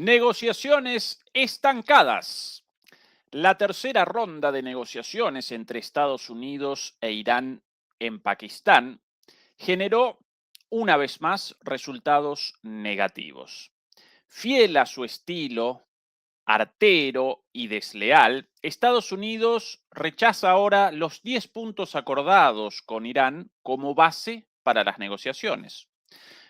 Negociaciones estancadas. La tercera ronda de negociaciones entre Estados Unidos e Irán en Pakistán generó una vez más resultados negativos. Fiel a su estilo artero y desleal, Estados Unidos rechaza ahora los 10 puntos acordados con Irán como base para las negociaciones.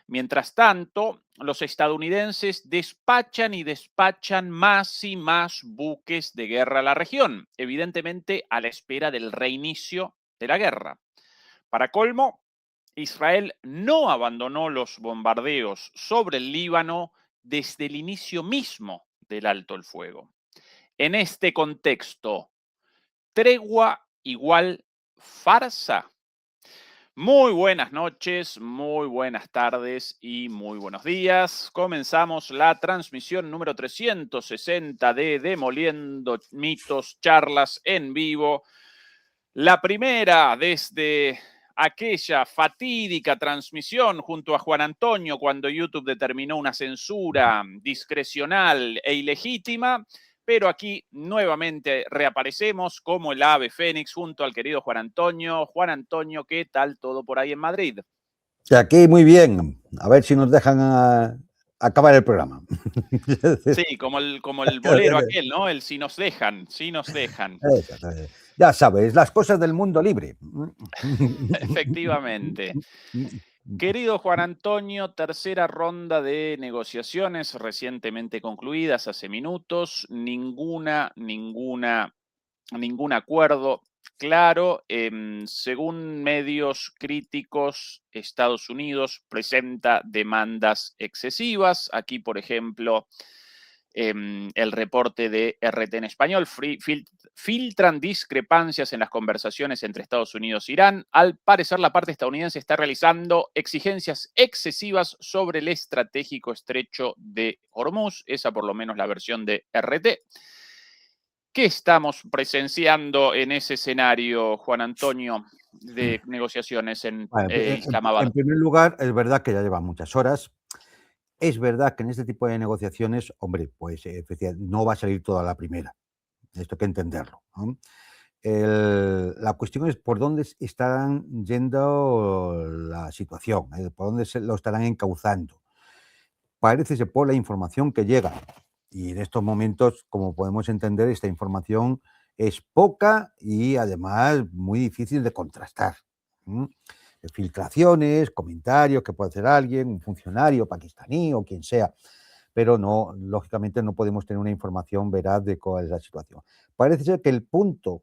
Mientras tanto, los estadounidenses despachan y despachan más y más buques de guerra a la región, evidentemente a la espera del reinicio de la guerra. Para colmo, Israel no abandonó los bombardeos sobre el Líbano desde el inicio mismo del alto el fuego. En este contexto, tregua igual farsa. Muy buenas noches, muy buenas tardes y muy buenos días. Comenzamos la transmisión número 360 de Demoliendo Mitos, charlas en vivo. La primera desde aquella fatídica transmisión junto a Juan Antonio cuando YouTube determinó una censura discrecional e ilegítima. Pero aquí nuevamente reaparecemos como el ave fénix junto al querido Juan Antonio. Juan Antonio, ¿qué tal todo por ahí en Madrid? Aquí muy bien. A ver si nos dejan acabar el programa. Sí, como el bolero aquel, ¿no? El si nos dejan, si nos dejan. Ya sabes, las cosas del mundo libre. Efectivamente. Querido Juan Antonio, tercera ronda de negociaciones recientemente concluidas hace minutos. Ningún acuerdo claro. Según medios críticos, Estados Unidos presenta demandas excesivas. Aquí, por ejemplo, el reporte de RT en español, filtran discrepancias en las conversaciones entre Estados Unidos e Irán. Al parecer, la parte estadounidense está realizando exigencias excesivas sobre el estratégico estrecho de Hormuz. Esa por lo menos la versión de RT. ¿Qué estamos presenciando en ese escenario, Juan Antonio, de negociaciones en Islamabad? En primer lugar, es verdad que ya llevan muchas horas. Es verdad que en este tipo de negociaciones, hombre, pues no va a salir toda la primera. Esto hay que entenderlo, ¿no? La cuestión es por dónde estarán yendo la situación, por dónde lo estarán encauzando. Parece ser por la información que llega. Y en estos momentos, como podemos entender, esta información es poca y además muy difícil de contrastar. Filtraciones, comentarios que puede hacer alguien, un funcionario pakistaní o quien sea, pero no, lógicamente no podemos tener una información veraz de cuál es la situación. Parece ser que el punto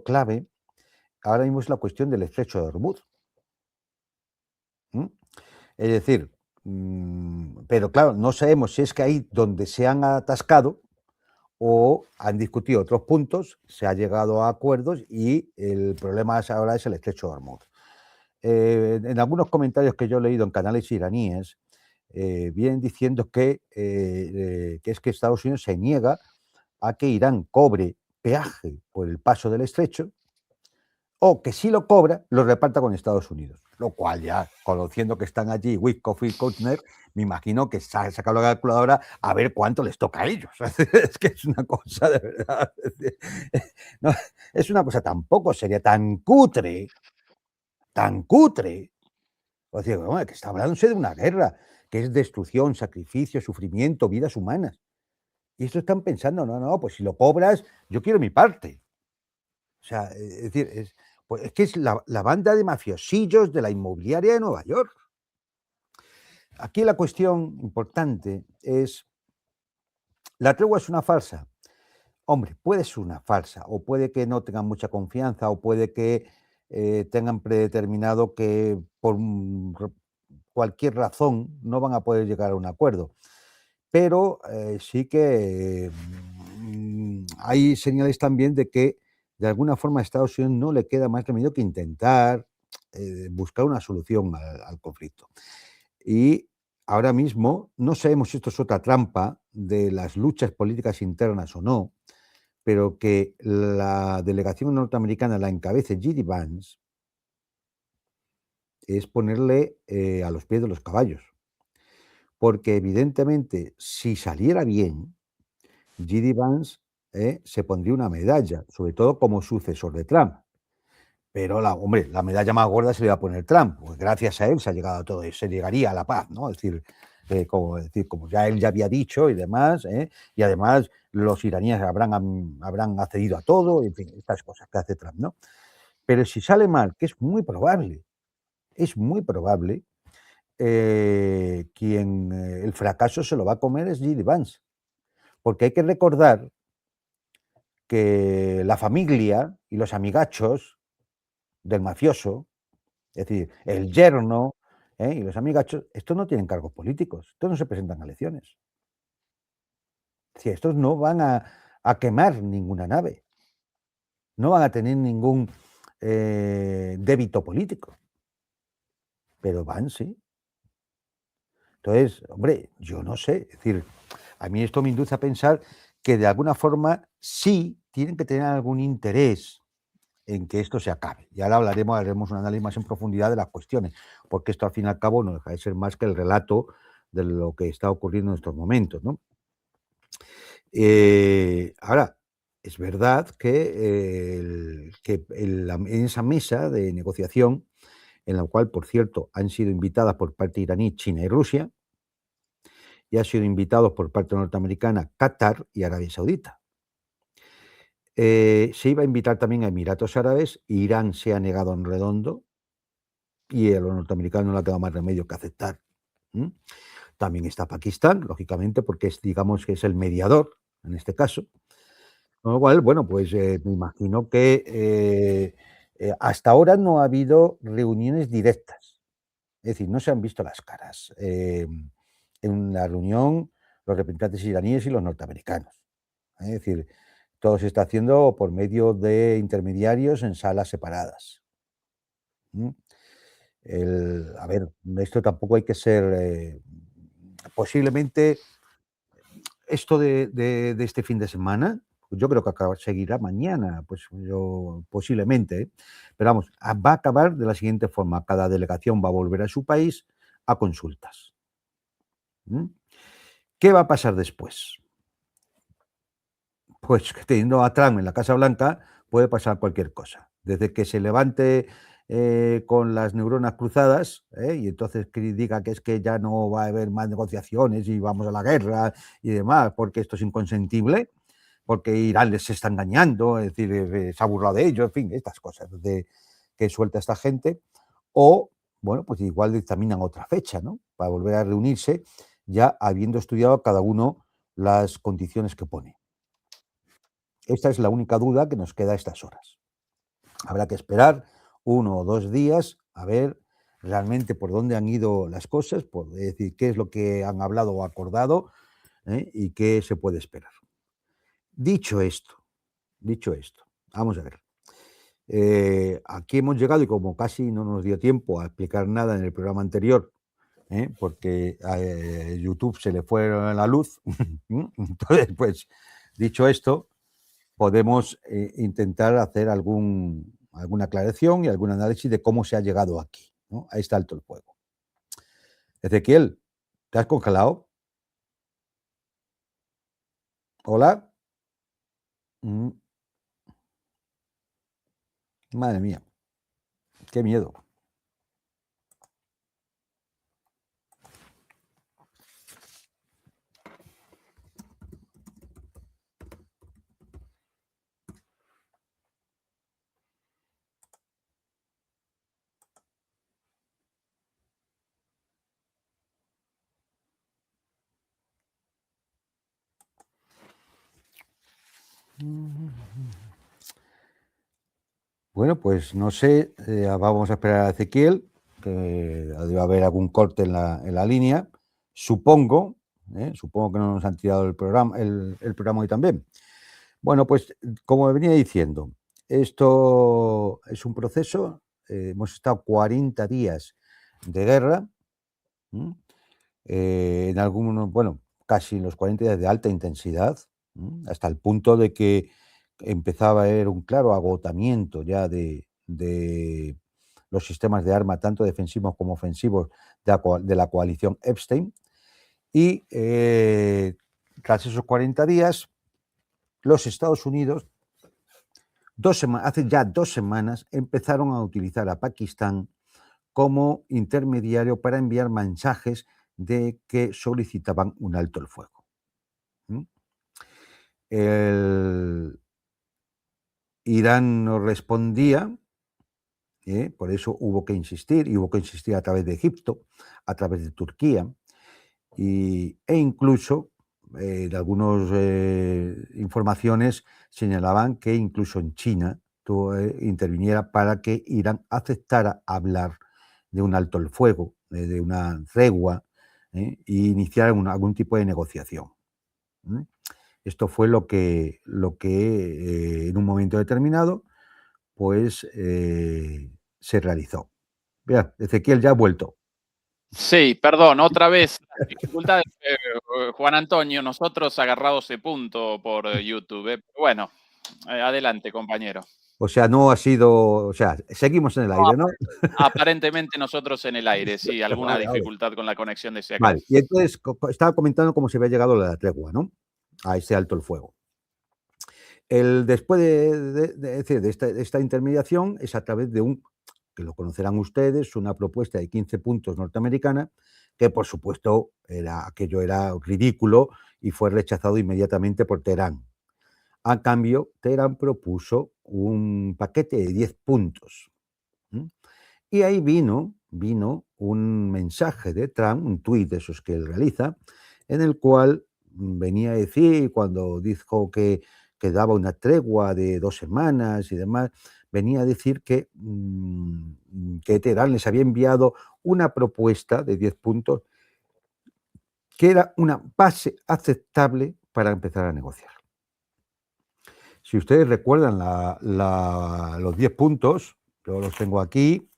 clave ahora mismo es la cuestión del estrecho de Hormuz. Es decir, pero claro, no sabemos si es que ahí donde se han atascado o han discutido otros puntos, se ha llegado a acuerdos y el problema ahora es el estrecho de Hormuz. En algunos comentarios que yo he leído en canales iraníes, vienen diciendo que es que Estados Unidos se niega a que Irán cobre peaje por el paso del estrecho, o que si lo cobra, lo reparta con Estados Unidos. Lo cual ya, conociendo que están allí Witkoff y Kushner, me imagino que se ha sacado la calculadora a ver cuánto les toca a ellos. Es que es una cosa de verdad. No, es una cosa tampoco sería tan cutre. O sea, bueno, que está hablándose de una guerra, que es destrucción, sacrificio, sufrimiento, vidas humanas. Y esto están pensando, no, pues si lo cobras, yo quiero mi parte. O sea, es decir, pues es que es la banda de mafiosillos de la inmobiliaria de Nueva York. Aquí la cuestión importante es, ¿la tregua es una farsa? Hombre, puede ser una farsa, o puede que no tengan mucha confianza, o puede que tengan predeterminado que por cualquier razón no van a poder llegar a un acuerdo. Pero sí que hay señales también de que de alguna forma a Estados Unidos no le queda más remedio que intentar buscar una solución al conflicto. Y ahora mismo no sabemos si esto es otra trampa de las luchas políticas internas o no, pero que la delegación norteamericana la encabece J.D. Vance es ponerle a los pies de los caballos. porque evidentemente, si saliera bien, J.D. Vance se pondría una medalla, sobre todo como sucesor de Trump. Pero hombre, la medalla más gorda se le va a poner Trump, porque gracias a él se ha llegado a todo, se llegaría a la paz, ¿no? Es decir, como ya él ya había dicho y demás, y además los iraníes habrán accedido a todo, en fin, estas cosas que hace Trump, ¿no? Pero si sale mal, que es muy probable, quien el fracaso se lo va a comer es J.D. Vance, porque hay que recordar que la familia y los amigachos del mafioso, es decir, el yerno y los amigachos, estos no tienen cargos políticos, estos no se presentan a elecciones. Es decir, estos no van a quemar ninguna nave, no van a tener ningún débito político, pero van, sí. Entonces, hombre, yo no sé, es decir, a mí esto me induce a pensar que de alguna forma sí tienen que tener algún interés en que esto se acabe. Y ahora haremos un análisis más en profundidad de las cuestiones, porque esto al fin y al cabo no deja de ser más que el relato de lo que está ocurriendo en estos momentos, ¿no? Ahora, es verdad que, en esa mesa de negociación, en la cual, por cierto, han sido invitadas por parte iraní China y Rusia, y han sido invitados por parte norteamericana Qatar y Arabia Saudita. Se iba a invitar también a Emiratos Árabes, Irán se ha negado en redondo y a los norteamericanos no le ha quedado más remedio que aceptar. También está Pakistán, lógicamente, porque digamos que es el mediador en este caso. Con lo cual, bueno, pues me imagino que hasta ahora no ha habido reuniones directas. Es decir, no se han visto las caras en la reunión los representantes iraníes y los norteamericanos. Es decir, todo se está haciendo por medio de intermediarios en salas separadas. A ver, esto tampoco hay que ser, posiblemente, esto de este fin de semana, yo creo que seguirá mañana, pues posiblemente, pero vamos, va a acabar de la siguiente forma: cada delegación va a volver a su país a consultas. ¿Qué va a pasar después? Pues que teniendo a Trump en la Casa Blanca puede pasar cualquier cosa. Desde que se levante con las neuronas cruzadas y entonces que diga que es que ya no va a haber más negociaciones y vamos a la guerra y demás, porque esto es inconsentible, porque Irán les está engañando, es decir, se ha burlado de ellos, en fin, estas cosas que suelta esta gente. O, bueno, pues igual dictaminan otra fecha, ¿no? Para volver a reunirse, ya habiendo estudiado cada uno las condiciones que pone. Esta es la única duda que nos queda a estas horas. Habrá que esperar 1 o 2 días a ver realmente por dónde han ido las cosas, por decir qué es lo que han hablado o acordado y qué se puede esperar. Dicho esto, vamos a ver. Aquí hemos llegado y como casi no nos dio tiempo a explicar nada en el programa anterior, porque a YouTube se le fue la luz, entonces, pues, dicho esto, podemos intentar hacer alguna aclaración y algún análisis de cómo se ha llegado aquí, ¿no? A este alto el fuego. Ezequiel, ¿te has congelado? ¿Hola? Madre mía, qué miedo. Bueno, pues no sé, vamos a esperar a Ezequiel, que debe haber algún corte en la línea. Supongo que no nos han tirado el programa hoy también. Bueno, pues como venía diciendo, esto es un proceso, hemos estado 40 días de guerra, en algunos, bueno, casi los 40 días de alta intensidad, hasta el punto de que empezaba a haber un claro agotamiento ya de los sistemas de arma, tanto defensivos como ofensivos, de la coalición Epstein. Y tras esos 40 días, los Estados Unidos, hace ya 2 semanas, empezaron a utilizar a Pakistán como intermediario para enviar mensajes de que solicitaban un alto el fuego. Irán no respondía, por eso hubo que insistir, y hubo que insistir a través de Egipto, a través de Turquía, e incluso de algunas informaciones señalaban que incluso en China interviniera para que Irán aceptara hablar de un alto el fuego, de una tregua, e iniciar algún tipo de negociación. Esto fue lo que en un momento determinado pues se realizó. Mira, Ezequiel ya ha vuelto. Sí, perdón, otra vez las dificultades, Juan Antonio, nosotros agarrados de punto por YouTube. Pero bueno, adelante, compañero. O sea, no ha sido, o sea, seguimos en el aire, ¿no? Aparentemente nosotros en el aire, sí, alguna Vale, vale. dificultad con la conexión desde acá. Vale, y entonces estaba comentando cómo se había llegado a la tregua, ¿no? A ese alto el fuego. Después de esta intermediación es a través de que lo conocerán ustedes, una propuesta de 15 puntos norteamericana, que por supuesto aquello era ridículo y fue rechazado inmediatamente por Teherán. A cambio, Teherán propuso un paquete de 10 puntos. Y ahí vino un mensaje de Trump, un tuit de esos que él realiza, en el cual venía a decir, cuando dijo que daba una tregua de 2 semanas y demás, venía a decir que Teherán les había enviado una propuesta de 10 puntos que era una base aceptable para empezar a negociar. Si ustedes recuerdan los 10 puntos, yo los tengo aquí,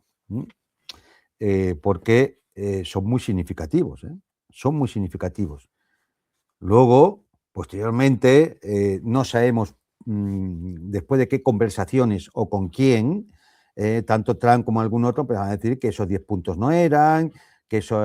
porque son muy significativos, son muy significativos. Luego, posteriormente, no sabemos después de qué conversaciones o con quién, tanto Trump como algún otro empezaron a decir que esos 10 puntos no eran, que eso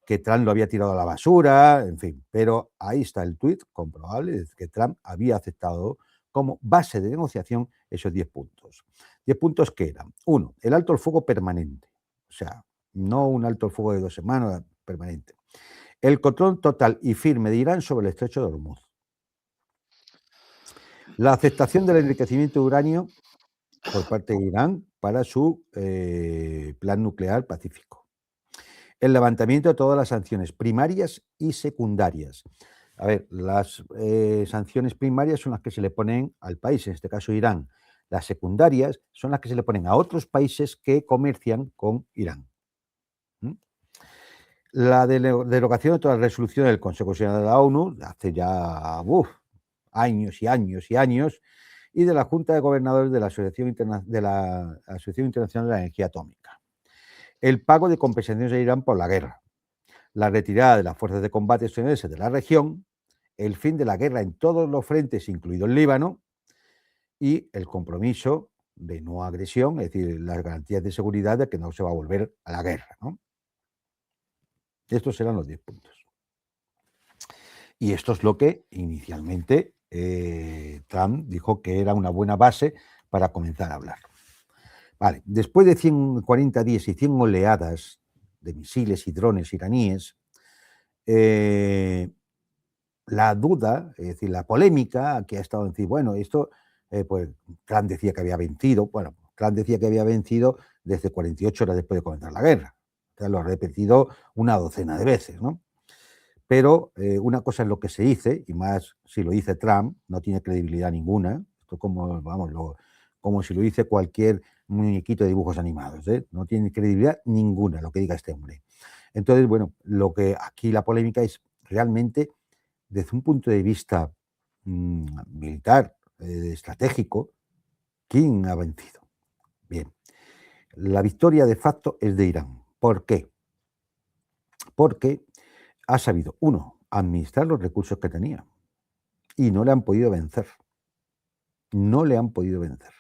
que Trump lo había tirado a la basura, en fin. Pero ahí está el tuit comprobable de que Trump había aceptado como base de negociación esos 10 puntos. 10 puntos que eran, 1, el alto el fuego permanente, o sea, no un alto el fuego de 2 semanas, permanente. El control total y firme de Irán sobre el estrecho de Hormuz. La aceptación del enriquecimiento de uranio por parte de Irán para su plan nuclear pacífico. El levantamiento de todas las sanciones primarias y secundarias. A ver, las sanciones primarias son las que se le ponen al país, en este caso Irán. Las secundarias son las que se le ponen a otros países que comercian con Irán. La derogación de todas las resoluciones del Consejo General de la ONU, hace ya años y años y años, y de la Junta de Gobernadores de la Asociación Internacional de la Energía Atómica. El pago de compensaciones a Irán por la guerra, la retirada de las fuerzas de combate estadounidenses de la región, el fin de la guerra en todos los frentes, incluido el Líbano, y el compromiso de no agresión, es decir, las garantías de seguridad de que no se va a volver a la guerra, ¿no? Estos eran los 10 puntos. Y esto es lo que inicialmente Trump dijo que era una buena base para comenzar a hablar. Vale, después de 140 días y 100 oleadas de misiles y drones iraníes, la duda, es decir, la polémica que ha estado en decir, bueno, esto, pues Trump decía que había vencido, bueno, Trump decía que había vencido desde 48 horas después de comenzar la guerra. O sea, lo ha repetido una docena de veces, ¿no? Pero una cosa es lo que se dice, y más si lo dice Trump, no tiene credibilidad ninguna. Esto como, vamos, como si lo dice cualquier muñequito de dibujos animados, ¿eh? No tiene credibilidad ninguna lo que diga este hombre. Entonces, bueno, lo que aquí la polémica es realmente desde un punto de vista militar, estratégico, ¿quién ha vencido? Bien, la victoria de facto es de Irán. ¿Por qué? Porque ha sabido, uno, administrar los recursos que tenía y no le han podido vencer. No le han podido vencer.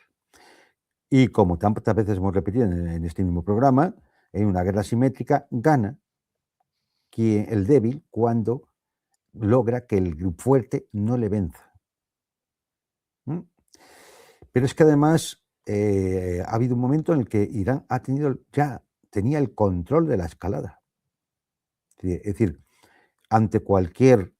Y como tantas veces hemos repetido en este mismo programa, en una guerra simétrica gana el débil cuando logra que el fuerte no le venza. ¿Mm? Pero es que además ha habido un momento en el que Irán tenía el control de la escalada. Es decir, ante cualquier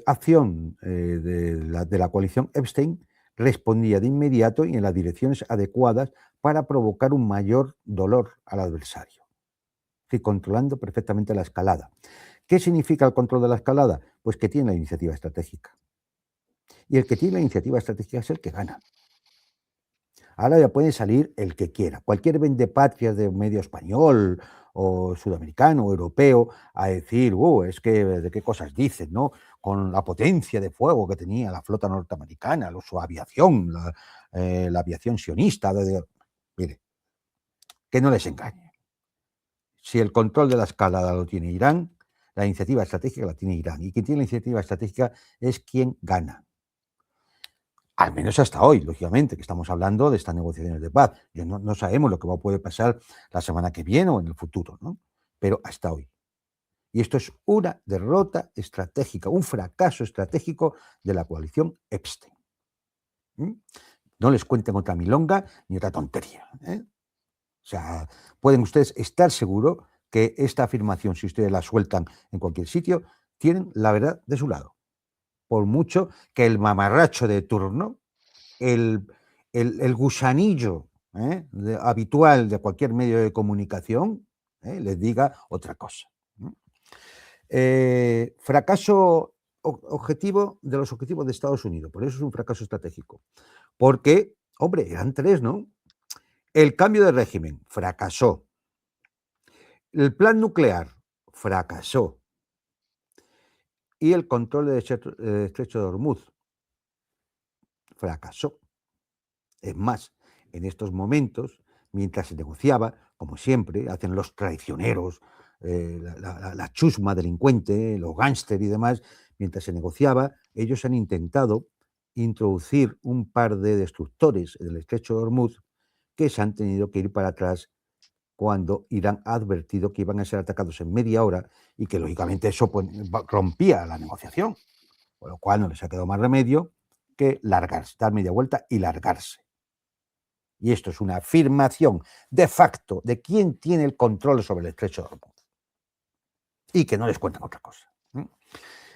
acción de la coalición Epstein, respondía de inmediato y en las direcciones adecuadas para provocar un mayor dolor al adversario. Es decir, controlando perfectamente la escalada. ¿Qué significa el control de la escalada? Pues que tiene la iniciativa estratégica. Y el que tiene la iniciativa estratégica es el que gana. Ahora ya puede salir el que quiera, cualquier vendepatrias de medio español o sudamericano o europeo a decir, es que de qué cosas dicen, ¿no? Con la potencia de fuego que tenía la flota norteamericana, su aviación, la aviación sionista. Mire, que no les engañe. Si el control de la escalada lo tiene Irán, la iniciativa estratégica la tiene Irán. Y quien tiene la iniciativa estratégica es quien gana. Al menos hasta hoy, lógicamente, que estamos hablando de estas negociaciones de paz. No sabemos lo que puede pasar la semana que viene o en el futuro, ¿no? Pero hasta hoy. Y esto es una derrota estratégica, un fracaso estratégico de la coalición Epstein. No les cuenten otra milonga ni otra tontería. O sea, pueden ustedes estar seguros que esta afirmación, si ustedes la sueltan en cualquier sitio, tienen la verdad de su lado. Por mucho que el mamarracho de turno, el gusanillo habitual de cualquier medio de comunicación les diga otra cosa. Fracaso objetivo de los objetivos de Estados Unidos, por eso es un fracaso estratégico. Porque, hombre, eran tres, ¿no? El cambio de régimen fracasó. El plan nuclear fracasó. Y el control del estrecho de Hormuz fracasó. Es más, en estos momentos, mientras se negociaba, como siempre, hacen los traicioneros, la chusma delincuente, los gángster y demás, mientras se negociaba, ellos han intentado introducir un par de destructores en el estrecho de Hormuz que se han tenido que ir para atrás cuando Irán ha advertido que iban a ser atacados en media hora y que lógicamente eso rompía la negociación, con lo cual no les ha quedado más remedio que largarse, dar media vuelta y largarse. Y esto es una afirmación de facto de quién tiene el control sobre el estrecho de Hormuz. Y que no les cuentan otra cosa.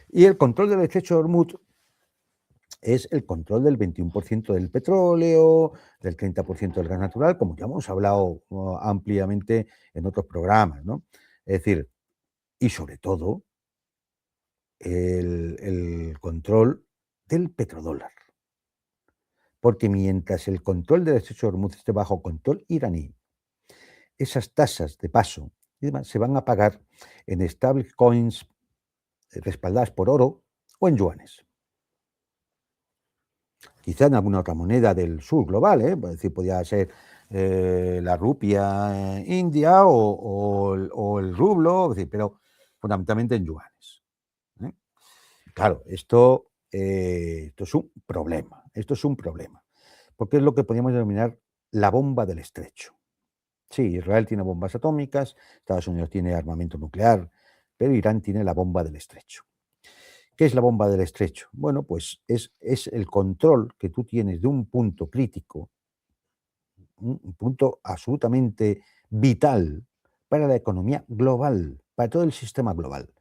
Y el control del estrecho de Hormuz es el control del 21% del petróleo, del 30% del gas natural, como ya hemos hablado ampliamente en otros programas, ¿no? Es decir, y sobre todo, el control del petrodólar. Porque mientras el control del estrecho de Hormuz esté bajo control iraní, esas tasas de paso y demás se van a pagar en stablecoins respaldadas por oro o en yuanes. Quizá en alguna otra moneda del sur global, es decir, podría ser la rupia india o el rublo, es decir, pero fundamentalmente en yuanes. Claro, esto es un problema. Esto es un problema. Porque es lo que podríamos denominar la bomba del estrecho. Sí, Israel tiene bombas atómicas, Estados Unidos tiene armamento nuclear, pero Irán tiene la bomba del estrecho. ¿Qué es la bomba del estrecho? Bueno, pues es el control que tú tienes de un punto crítico, un punto absolutamente vital para la economía global, para todo el sistema global.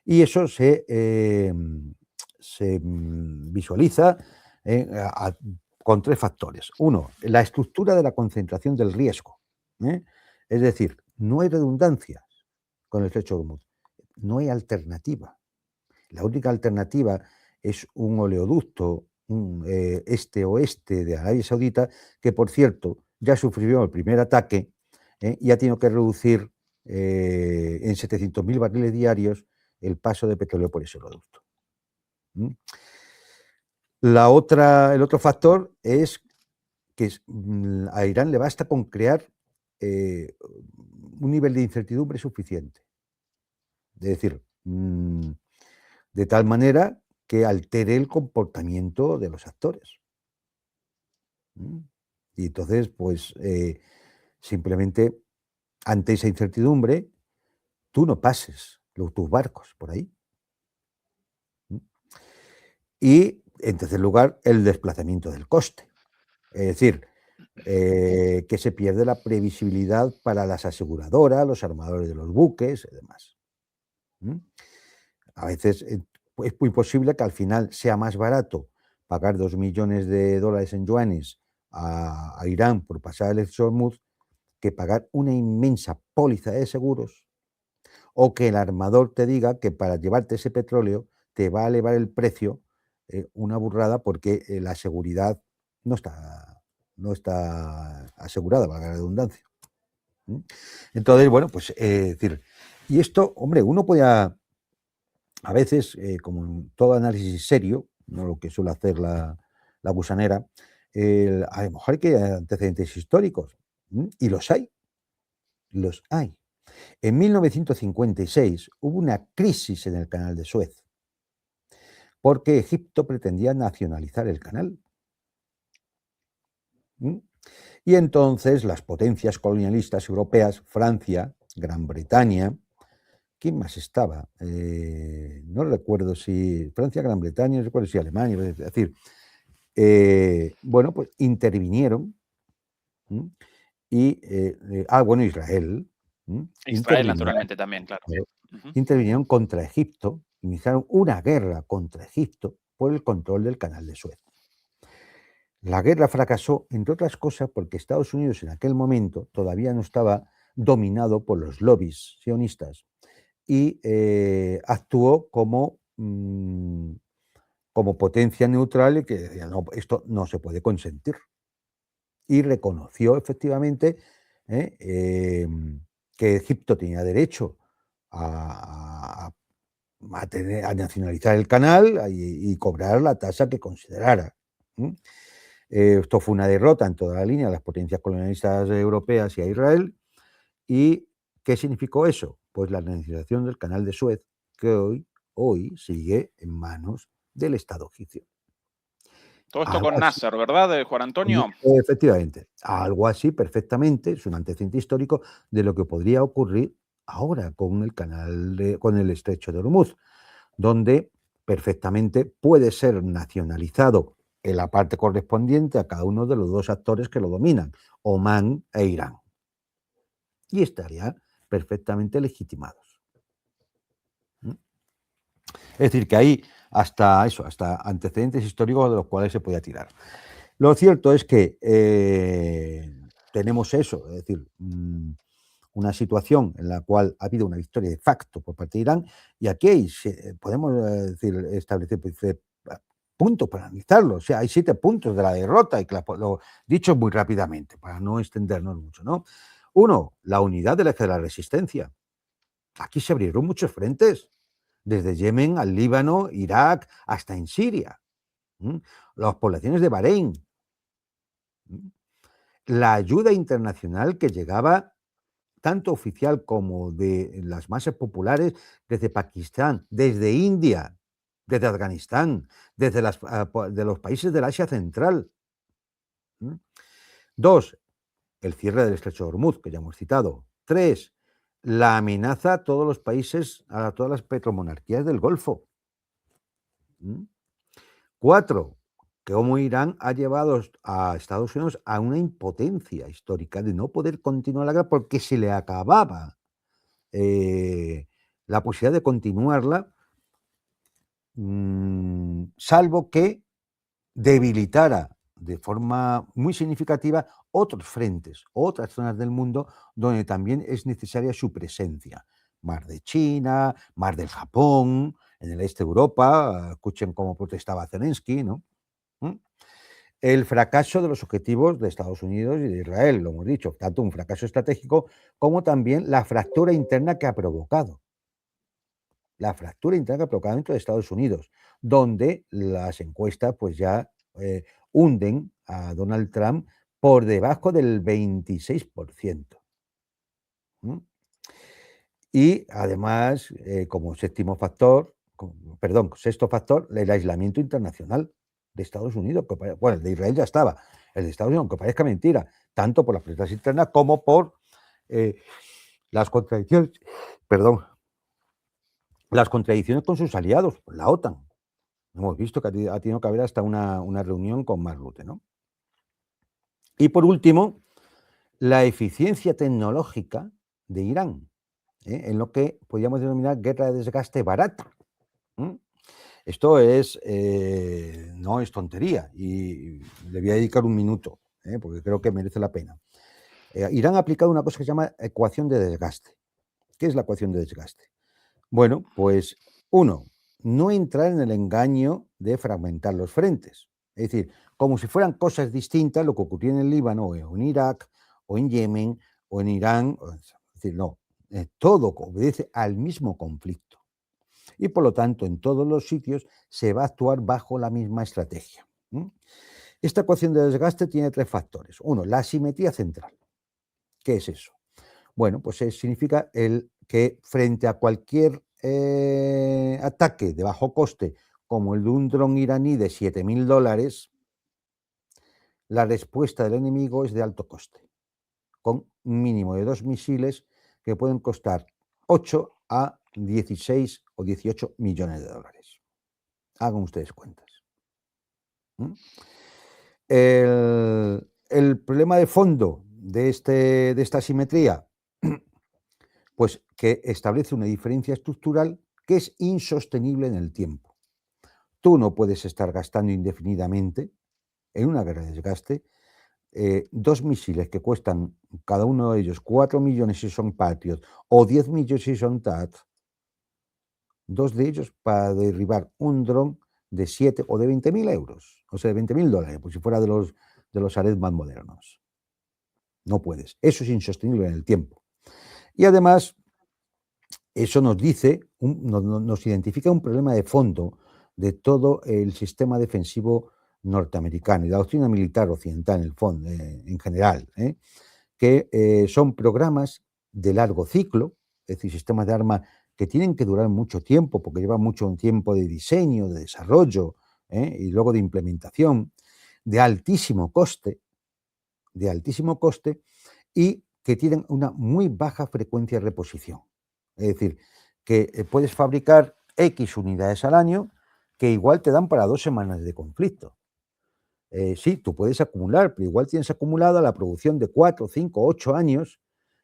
Y eso se visualiza con tres factores. Uno, la estructura de la concentración del riesgo. Es decir, no hay redundancias con el estrecho de Hormuz, no hay alternativa. La única alternativa es un oleoducto este-oeste de Arabia Saudita, que por cierto ya sufrió el primer ataque y ha tenido que reducir en 700.000 barriles diarios el paso de petróleo por ese oleoducto. El otro factor es que a Irán le basta con crear un nivel de incertidumbre suficiente. Es decir, de tal manera que altere el comportamiento de los actores. Y entonces, pues, simplemente ante esa incertidumbre, tú no pases tus barcos por ahí. Y, en tercer lugar, el desplazamiento del coste. Es decir, que se pierde la previsibilidad para las aseguradoras, los armadores de los buques y demás. A veces es muy posible que al final sea más barato pagar 2 millones de dólares en yuanes a Irán por pasar el estrecho de Hormuz que pagar una inmensa póliza de seguros, o que el armador te diga que para llevarte ese petróleo te va a elevar el precio una burrada porque la seguridad no está asegurada, valga la redundancia. Entonces, bueno, pues decir, y esto, hombre, uno puede a veces, como en todo análisis serio, no lo que suele hacer la gusanera, a lo mejor hay que antecedentes históricos, y los hay, los hay. En 1956 hubo una crisis en el canal de Suez, porque Egipto pretendía nacionalizar el canal. Y entonces las potencias colonialistas europeas, Francia, Gran Bretaña, ¿quién más estaba? No recuerdo si Francia, Gran Bretaña, no recuerdo si Alemania, es decir, bueno, pues intervinieron y, bueno, Israel. Israel, naturalmente, también, claro. Intervinieron contra Egipto, iniciaron una guerra contra Egipto por el control del canal de Suez. La guerra fracasó, entre otras cosas, porque Estados Unidos en aquel momento todavía no estaba dominado por los lobbies sionistas y actuó como potencia neutral y que decía, no, esto no se puede consentir. Y reconoció efectivamente que Egipto tenía derecho a nacionalizar el canal y cobrar la tasa que considerara. Esto fue una derrota en toda la línea de las potencias colonialistas europeas y a Israel. ¿Y qué significó eso? Pues la nacionalización del canal de Suez, que hoy sigue en manos del Estado egipcio. Todo esto con Nasser, ¿verdad, Juan Antonio? Efectivamente, algo así perfectamente, es un antecedente histórico de lo que podría ocurrir ahora con el canal, con el estrecho de Hormuz, donde perfectamente puede ser nacionalizado en la parte correspondiente a cada uno de los dos actores que lo dominan, Omán e Irán. Y estarían perfectamente legitimados. Es decir, que hay hasta antecedentes históricos de los cuales se podía tirar. Lo cierto es que tenemos eso, es decir, una situación en la cual ha habido una victoria de facto por parte de Irán, y aquí podemos establecer puntos para analizarlo. O sea, hay 7 puntos de la derrota, y que lo dicho muy rápidamente, para no extendernos mucho, ¿no? 1, la unidad del eje de la resistencia. Aquí se abrieron muchos frentes, desde Yemen al Líbano, Irak, hasta en Siria. Las poblaciones de Bahrein. La ayuda internacional que llegaba, tanto oficial como de las masas populares, desde Pakistán, desde India, desde Afganistán, desde de los países del Asia Central. 2, el cierre del estrecho de Hormuz, que ya hemos citado. 3, la amenaza a todos los países, a todas las petromonarquías del Golfo. 4, cómo Irán ha llevado a Estados Unidos a una impotencia histórica de no poder continuar la guerra porque se le acababa la posibilidad de continuarla, salvo que debilitara de forma muy significativa otros frentes, otras zonas del mundo donde también es necesaria su presencia. Mar de China, Mar del Japón, en el este de Europa, escuchen cómo protestaba Zelensky, ¿no? El fracaso de los objetivos de Estados Unidos y de Israel, lo hemos dicho, tanto un fracaso estratégico como también la fractura interna que ha provocado. La fractura interna que ha provocado dentro de Estados Unidos, donde las encuestas pues ya hunden a Donald Trump por debajo del 26%. Y además, como sexto factor, el aislamiento internacional de Estados Unidos, bueno, el de Israel ya estaba, el de Estados Unidos, aunque parezca mentira, tanto por las protestas internas como por las contradicciones, las contradicciones con sus aliados, la OTAN. Hemos visto que ha tenido que haber hasta una reunión con Mark Rutte, ¿no? Y por último, la eficiencia tecnológica de Irán, en lo que podríamos denominar guerra de desgaste barata. Esto no es tontería y le voy a dedicar un minuto, porque creo que merece la pena. Irán ha aplicado una cosa que se llama ecuación de desgaste. ¿Qué es la ecuación de desgaste? Bueno, pues uno, no entrar en el engaño de fragmentar los frentes. Es decir, como si fueran cosas distintas lo que ocurría en el Líbano o en Irak o en Yemen o en Irán. Es decir, no, todo obedece al mismo conflicto. Y por lo tanto, en todos los sitios se va a actuar bajo la misma estrategia. Esta ecuación de desgaste tiene tres factores. Uno, la asimetría central. ¿Qué es eso? Bueno, pues significa que frente a cualquier ataque de bajo coste, como el de un dron iraní de $7.000, la respuesta del enemigo es de alto coste, con un mínimo de 2 misiles que pueden costar 8 a 16 o 18 millones de dólares. Hagan ustedes cuentas. El problema de fondo de esta asimetría, pues que establece una diferencia estructural que es insostenible en el tiempo. Tú no puedes estar gastando indefinidamente en una guerra de desgaste 2 misiles que cuestan cada uno de ellos 4 millones si son Patriot o 10 millones si son TAT, 2 de ellos para derribar un dron de 7 o de 20.000 euros, o sea, de 20.000 dólares, pues si fuera de los Ares más modernos. No puedes. Eso es insostenible en el tiempo. Y además, eso nos dice, nos identifica un problema de fondo de todo el sistema defensivo norteamericano y la doctrina militar occidental en el fondo, en general, que son programas de largo ciclo, es decir, sistemas de armas que tienen que durar mucho tiempo porque llevan mucho tiempo de diseño, de desarrollo y luego de implementación, de altísimo coste y que tienen una muy baja frecuencia de reposición. Es decir, que puedes fabricar X unidades al año que igual te dan para 2 semanas de conflicto. Sí, tú puedes acumular, pero igual tienes acumulada la producción de 4, 5, 8 años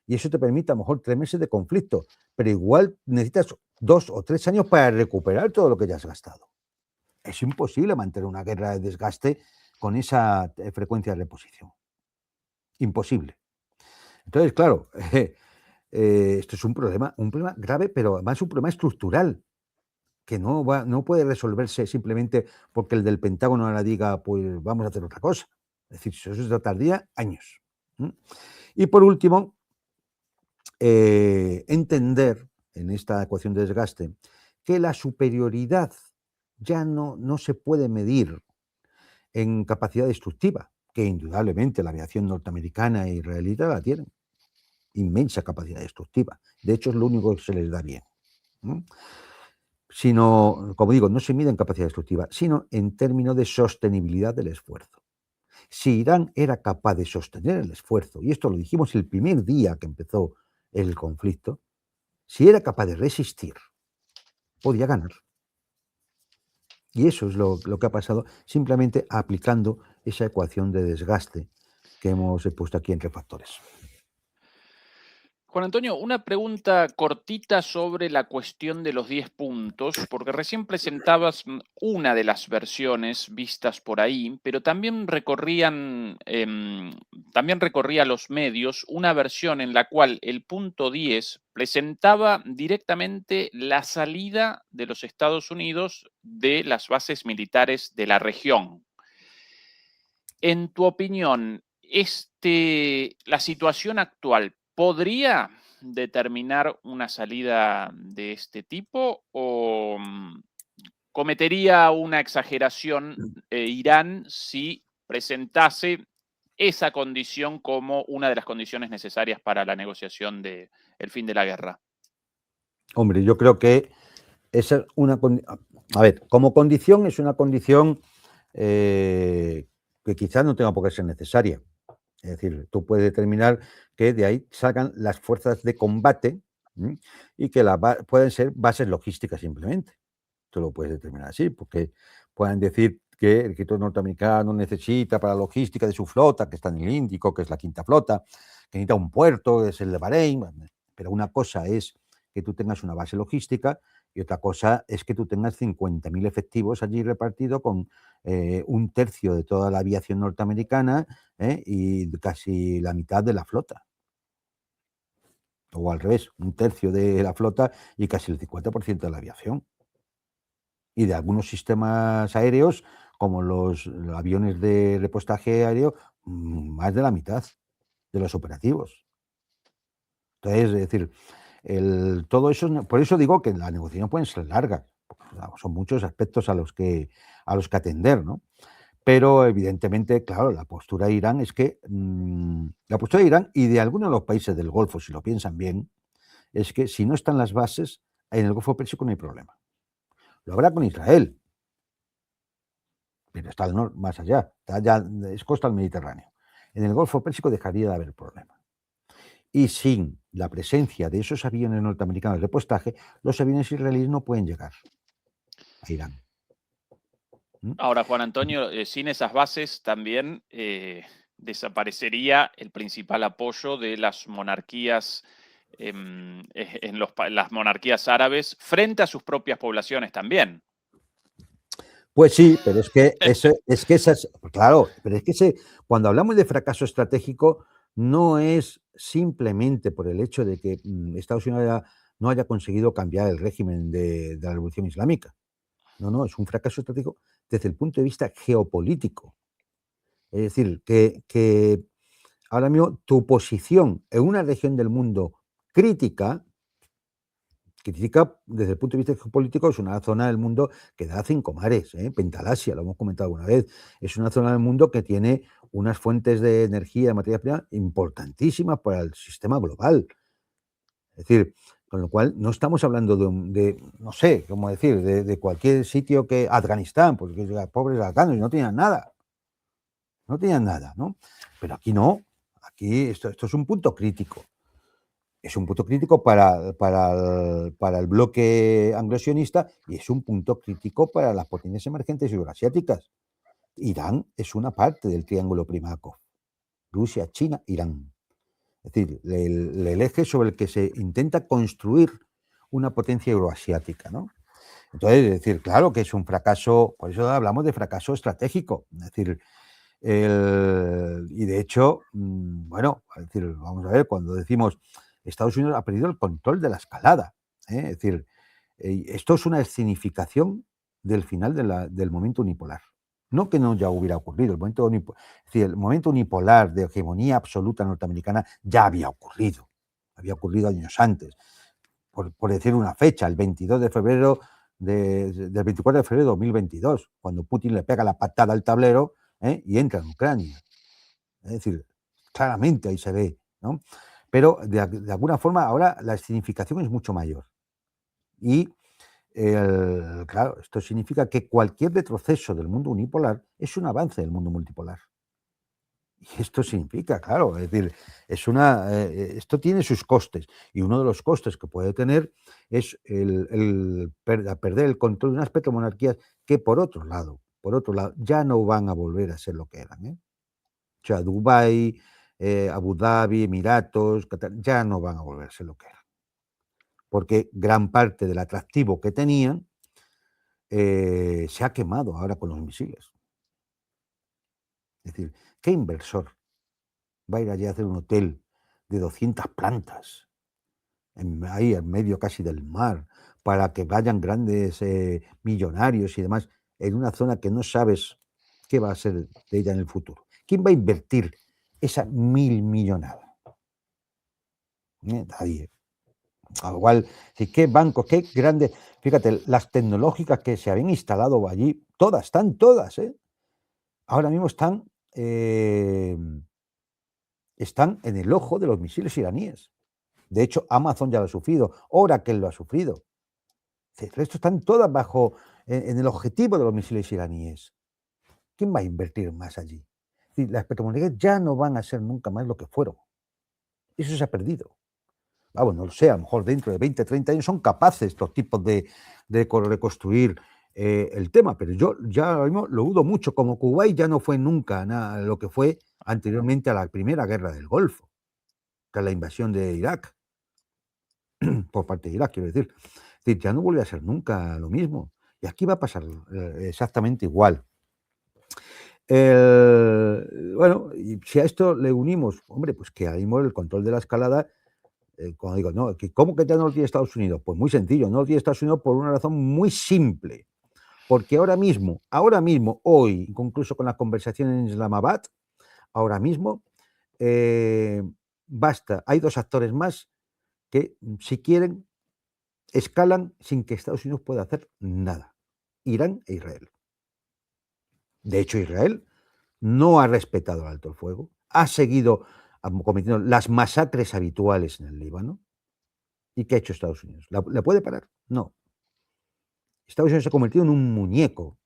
y eso te permite a lo mejor 3 meses de conflicto, pero igual necesitas 2 o 3 años para recuperar todo lo que ya has gastado. Es imposible mantener una guerra de desgaste con esa frecuencia de reposición. Imposible. Entonces, claro, esto es un problema grave, pero además un problema estructural que no puede resolverse simplemente porque el del Pentágono ahora diga, pues vamos a hacer otra cosa. Es decir, eso se tardaría años. Y por último, entender en esta ecuación de desgaste que la superioridad ya no se puede medir en capacidad destructiva, que indudablemente la aviación norteamericana e israelita la tienen. Inmensa capacidad destructiva. De hecho, es lo único que se les da bien. Sino, como digo, no se mide en capacidad destructiva, sino en términos de sostenibilidad del esfuerzo. Si Irán era capaz de sostener el esfuerzo, y esto lo dijimos el primer día que empezó el conflicto, si era capaz de resistir, podía ganar. Y eso es lo que ha pasado simplemente aplicando esa ecuación de desgaste que hemos puesto aquí entre factores. Juan Antonio, una pregunta cortita sobre la cuestión de los 10 puntos, porque recién presentabas una de las versiones vistas por ahí, pero también recorría los medios una versión en la cual el punto 10 presentaba directamente la salida de los Estados Unidos de las bases militares de la región. En tu opinión, la situación actual podría determinar una salida de este tipo o cometería una exageración Irán si presentase esa condición como una de las condiciones necesarias para la negociación del fin de la guerra? Hombre, yo creo que esa es a ver, como condición es una condición que quizás no tenga por qué ser necesaria. Es decir, tú puedes determinar que de ahí salgan las fuerzas de combate ¿m? Y que pueden ser bases logísticas simplemente. Tú lo puedes determinar así, porque pueden decir que el ejército norteamericano necesita para la logística de su flota, que está en el Índico, que es la quinta flota, que necesita un puerto, que es el de Bahrein. Pero una cosa es que tú tengas una base logística y otra cosa es que tú tengas 50.000 efectivos allí repartidos con un tercio de toda la aviación norteamericana y casi la mitad de la flota. O al revés, un tercio de la flota y casi el 50% de la aviación. Y de algunos sistemas aéreos, como los aviones de repostaje aéreo, más de la mitad de los operativos. Entonces, es decir, todo eso, por eso digo que las negociaciones pueden ser largas, porque, son muchos aspectos a los que atender, ¿no? Pero evidentemente, claro, la postura de Irán es que, la postura de Irán y de algunos de los países del Golfo, si lo piensan bien, es que si no están las bases, en el Golfo Pérsico no hay problema. Lo habrá con Israel, pero está al norte, más allá, está ya, es costa del Mediterráneo. En el Golfo Pérsico dejaría de haber problema. Y sin la presencia de esos aviones norteamericanos de repostaje, los aviones israelíes no pueden llegar a Irán. Ahora, Juan Antonio, sin esas bases también desaparecería el principal apoyo de las monarquías las monarquías árabes frente a sus propias poblaciones también. Pues sí, pero es que esas, claro, pero es que cuando hablamos de fracaso estratégico, no es simplemente por el hecho de que Estados Unidos no haya conseguido cambiar el régimen de la Revolución Islámica. No, es un fracaso estratégico desde el punto de vista geopolítico. Es decir, que ahora mismo tu posición en una región del mundo crítica desde el punto de vista geopolítico, es una zona del mundo que da 5 mares, Pentalasia, lo hemos comentado alguna vez. Es una zona del mundo que tiene unas fuentes de energía, de materia prima, importantísimas para el sistema global. Es decir, con lo cual no estamos hablando no sé, cómo decir, de cualquier sitio que Afganistán, porque los pobres afganos no tenían nada. No tenían nada, ¿no? Pero aquí no. Aquí esto es un punto crítico. Es un punto crítico para el bloque anglosionista y es un punto crítico para las potencias emergentes euroasiáticas. Irán es una parte del triángulo Primakov. Rusia, China, Irán. Es decir, el eje sobre el que se intenta construir una potencia euroasiática, ¿no? Entonces, es decir, claro que es un fracaso, por eso hablamos de fracaso estratégico. Es decir, y de hecho, bueno, es decir, vamos a ver, cuando decimos Estados Unidos ha perdido el control de la escalada, es decir, esto es una escenificación del final del momento unipolar. No que no ya hubiera ocurrido, es decir, el momento unipolar de hegemonía absoluta norteamericana ya había ocurrido años antes. Por decir una fecha, el 22 de febrero del 24 de febrero de 2022, cuando Putin le pega la patada al tablero y entra en Ucrania. Es decir, claramente ahí se ve, ¿no? Pero de alguna forma ahora la escenificación es mucho mayor. Y claro, esto significa que cualquier retroceso del mundo unipolar es un avance del mundo multipolar. Y esto significa, claro, es decir, esto tiene sus costes. Y uno de los costes que puede tener es perder el control de unas petromonarquías que, por otro lado, ya no van a volver a ser lo que eran. O sea, Dubái, Abu Dhabi, Emiratos, Qatar, ya no van a volver a ser lo que eran. Porque gran parte del atractivo que tenían se ha quemado ahora con los misiles. Es decir, ¿qué inversor va a ir allí a hacer un hotel de 200 plantas, ahí en medio casi del mar, para que vayan grandes millonarios y demás, en una zona que no sabes qué va a ser de ella en el futuro? ¿Quién va a invertir esa 1.000 millonada? Nadie. Al igual, qué bancos, qué grandes. Fíjate, las tecnológicas que se habían instalado allí, están todas, ahora mismo están en el ojo de los misiles iraníes. De hecho, Amazon ya lo ha sufrido, Oracle lo ha sufrido. Esto están todas en el objetivo de los misiles iraníes. ¿Quién va a invertir más allí? Las petromonarquías ya no van a ser nunca más lo que fueron. Eso se ha perdido. vamos, no lo sé, a lo mejor dentro de 20, 30 años son capaces estos tipos de reconstruir el tema, pero yo ya ahora mismo lo dudo mucho, como Kuwait ya no fue nunca nada lo que fue anteriormente a la primera guerra del Golfo, tras la invasión de Irak, por parte de Irak, quiero decir. Es decir, ya no vuelve a ser nunca lo mismo. Y aquí va a pasar exactamente igual. Bueno, y si a esto le unimos, hombre, pues que ahora mismo el control de la escalada, como digo, no, ¿cómo que ya no lo tiene Estados Unidos? Pues muy sencillo, no lo tiene Estados Unidos por una razón muy simple. Porque ahora mismo, hoy, incluso con la conversación en Islamabad, ahora mismo, basta, hay dos actores más que, si quieren, escalan sin que Estados Unidos pueda hacer nada: Irán e Israel. De hecho, Israel no ha respetado el alto el fuego, ha seguido cometiendo las masacres habituales en el Líbano. ¿Y qué ha hecho Estados Unidos? ¿La puede parar? No. Estados Unidos se ha convertido en un muñeco.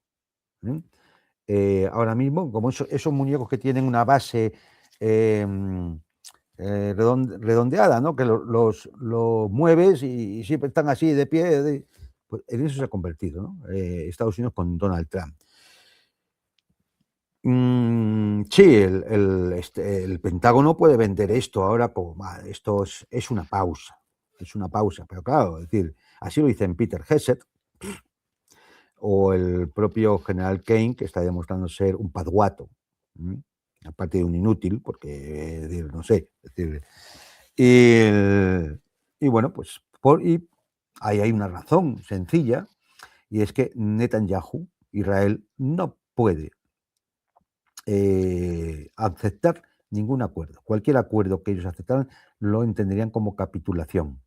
Ahora mismo, como esos muñecos que tienen una base redondeada, ¿no? Que los mueves y siempre están así de pie. Pues en eso se ha convertido, ¿no? Estados Unidos con Donald Trump. Sí, el Pentágono puede vender esto ahora como esto es una pausa. Es una pausa, pero claro, es decir, así lo dicen Peter Hegseth o el propio general Kane, que está demostrando ser un paduato, aparte de un inútil, porque no sé, es decir, y bueno, pues ahí hay una razón sencilla, y es que Netanyahu, Israel, no puede aceptar ningún acuerdo. Cualquier acuerdo que ellos aceptaran lo entenderían como capitulación.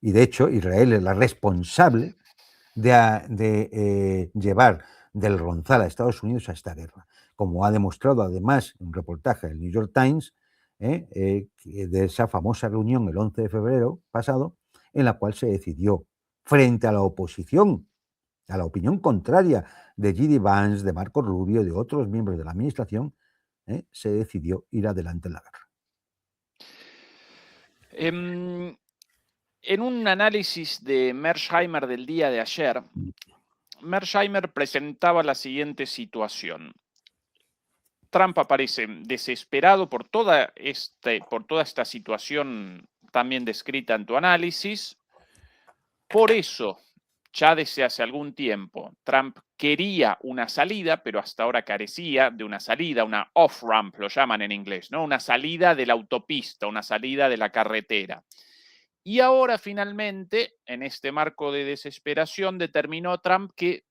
Y de hecho, Em, Israel es la responsable de llevar del Ronzal a Estados Unidos a esta guerra, como ha demostrado además un reportaje del New York Times de esa famosa reunión el 11 de febrero pasado, en la cual se decidió, frente a la oposición, a la opinión contraria de J.D. Vance, de Marco Rubio, de otros miembros de la administración, se decidió ir adelante en la guerra. En un análisis de Mearsheimer del día de ayer, Mearsheimer presentaba la siguiente situación. Trump aparece desesperado por toda esta situación también descrita en tu análisis. Por eso, ya desde hace algún tiempo, Trump quería una salida, pero hasta ahora carecía de una salida, una off-ramp, lo llaman en inglés, ¿no? Una salida de la autopista, una salida de la carretera. Y ahora finalmente, en este marco de desesperación, determinó Trump que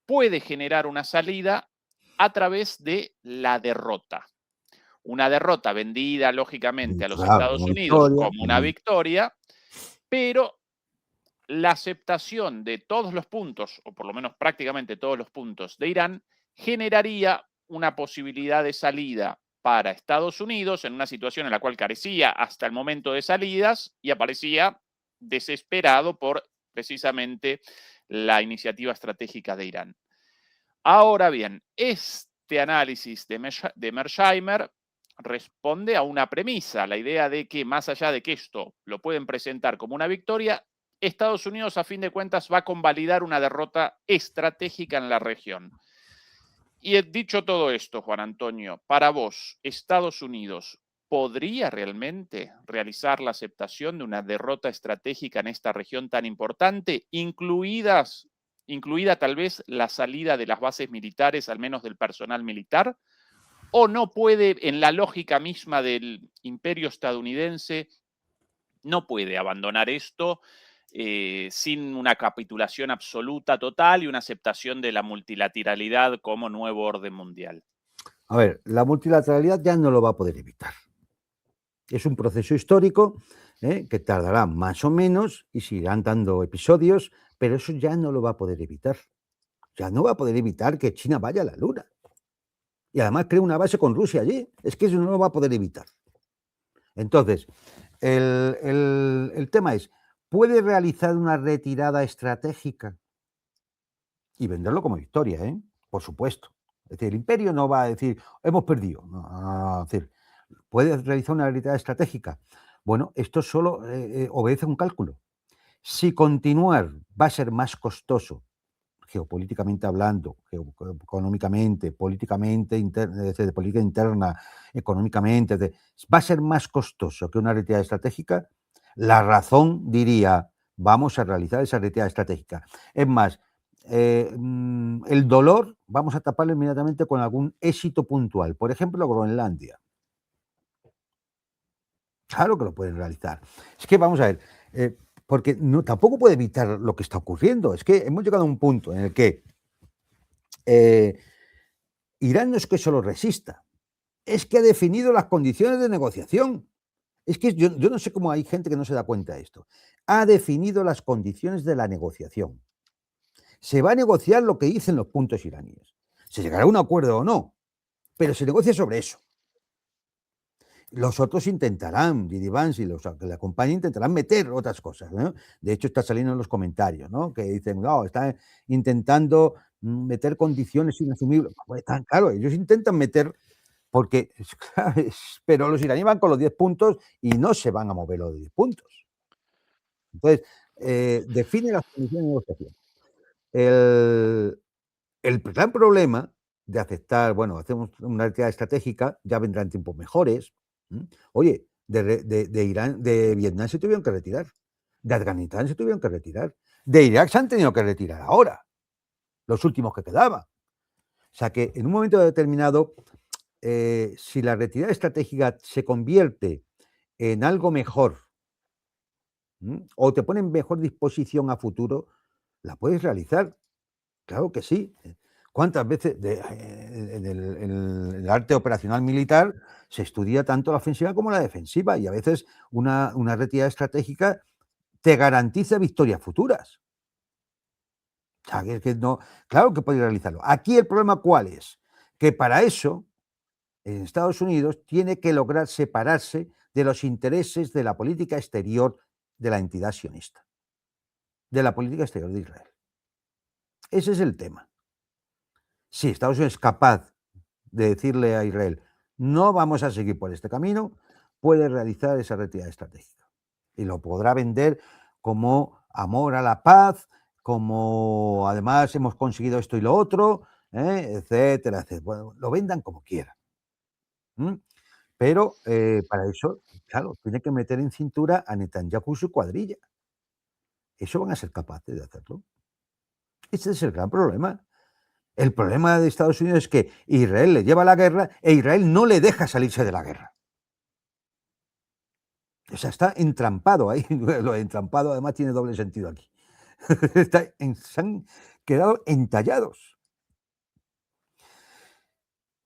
puede generar una salida a través de la derrota. Una derrota vendida, lógicamente, a los Claro, Estados como Unidos victoria. como una victoria, pero la aceptación de todos los puntos, o por lo menos prácticamente todos los puntos de Irán, generaría una posibilidad de salida para Estados Unidos en una situación en la cual carecía hasta el momento de salidas y aparecía desesperado por precisamente la iniciativa estratégica de Irán. Ahora bien, este análisis de Mearsheimer responde a una premisa, la idea de que más allá de que esto lo pueden presentar como una victoria, Estados Unidos a fin de cuentas va a convalidar una derrota estratégica en la región. Y dicho todo esto, Juan Antonio, para vos, Estados Unidos podría realmente realizar la aceptación de una derrota estratégica en esta región tan importante, incluida tal vez la salida de las bases militares, al menos del personal militar, o no puede, en la lógica misma del imperio estadounidense, no puede abandonar esto sin una capitulación absoluta, total y una aceptación de la multilateralidad como nuevo orden mundial. A ver, la multilateralidad ya no lo va a poder evitar. Es un proceso histórico que tardará más o menos y se irán dando episodios, pero eso ya no lo va a poder evitar. Ya no va a poder evitar que China vaya a la Luna. Y además cree una base con Rusia allí. Es que eso no lo va a poder evitar. Entonces, el tema es, ¿puede realizar una retirada estratégica? Y venderlo como victoria, por supuesto. Es decir, el imperio no va a decir, hemos perdido. No, es decir, ¿Puede realizar una retirada estratégica? Bueno, esto solo obedece a un cálculo. Si continuar va a ser más costoso, geopolíticamente hablando, económicamente, políticamente, de política interna, económicamente, va a ser más costoso que una retirada estratégica, la razón diría, vamos a realizar esa retirada estratégica. Es más, el dolor vamos a taparlo inmediatamente con algún éxito puntual. Por ejemplo, Groenlandia. Claro que lo pueden realizar. Es que vamos a ver, porque no, tampoco puede evitar lo que está ocurriendo. Es que hemos llegado a un punto en el que Irán no es que solo resista, es que ha definido las condiciones de negociación. Es que yo no sé cómo hay gente que no se da cuenta de esto. Ha definido las condiciones de la negociación. Se va a negociar lo que dicen los puntos iraníes. Se llegará a un acuerdo o no, pero se negocia sobre eso. Los otros intentarán, Didi Vance y los que le acompañan intentarán meter otras cosas, ¿no? De hecho, está saliendo en los comentarios, ¿no? Que dicen, no, están intentando meter condiciones inasumibles. Pues claro, ellos intentan meter, porque, pero los iraníes van con los 10 puntos y no se van a mover los 10 puntos. Entonces, define las condiciones de negociación. El gran problema de aceptar, bueno, hacemos una retirada estratégica, ya vendrán tiempos mejores. Oye, de Irán, de Vietnam se tuvieron que retirar, de Afganistán se tuvieron que retirar, de Irak se han tenido que retirar ahora, los últimos que quedaban. O sea que en un momento determinado, si la retirada estratégica se convierte en algo mejor, o te pone en mejor disposición a futuro, la puedes realizar. Claro que sí. ¿Cuántas veces en el arte operacional militar se estudia tanto la ofensiva como la defensiva? Y a veces una retirada estratégica te garantiza victorias futuras. O sea, que no, claro que puede realizarlo. Aquí el problema, ¿cuál es? Que para eso, en Estados Unidos tiene que lograr separarse de los intereses de la política exterior de la entidad sionista, de la política exterior de Israel. Ese es el tema. Si Estados Unidos es capaz de decirle a Israel, no vamos a seguir por este camino, puede realizar esa retirada estratégica. Y lo podrá vender como amor a la paz, como además hemos conseguido esto y lo otro, etcétera, etcétera. Bueno, lo vendan como quieran. Pero para eso, claro, tiene que meter en cintura a Netanyahu y su cuadrilla. Eso van a ser capaces de hacerlo. Ese es el gran problema. El problema de Estados Unidos es que Israel le lleva a la guerra e Israel no le deja salirse de la guerra. O sea, está entrampado ahí. Lo entrampado además tiene doble sentido aquí. Se han quedado entallados.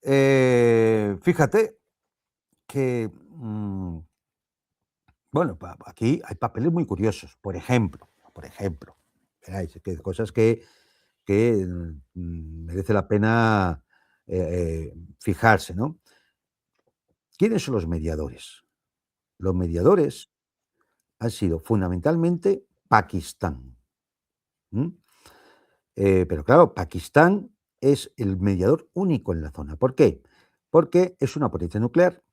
Fíjate que, bueno, aquí hay papeles muy curiosos. Por ejemplo, veráis, que cosas que merece la pena fijarse, ¿no? ¿Quiénes son los mediadores? Los mediadores han sido fundamentalmente Pakistán. Pero claro, Pakistán es el mediador único en la zona. ¿Por qué? Porque es una potencia nuclear,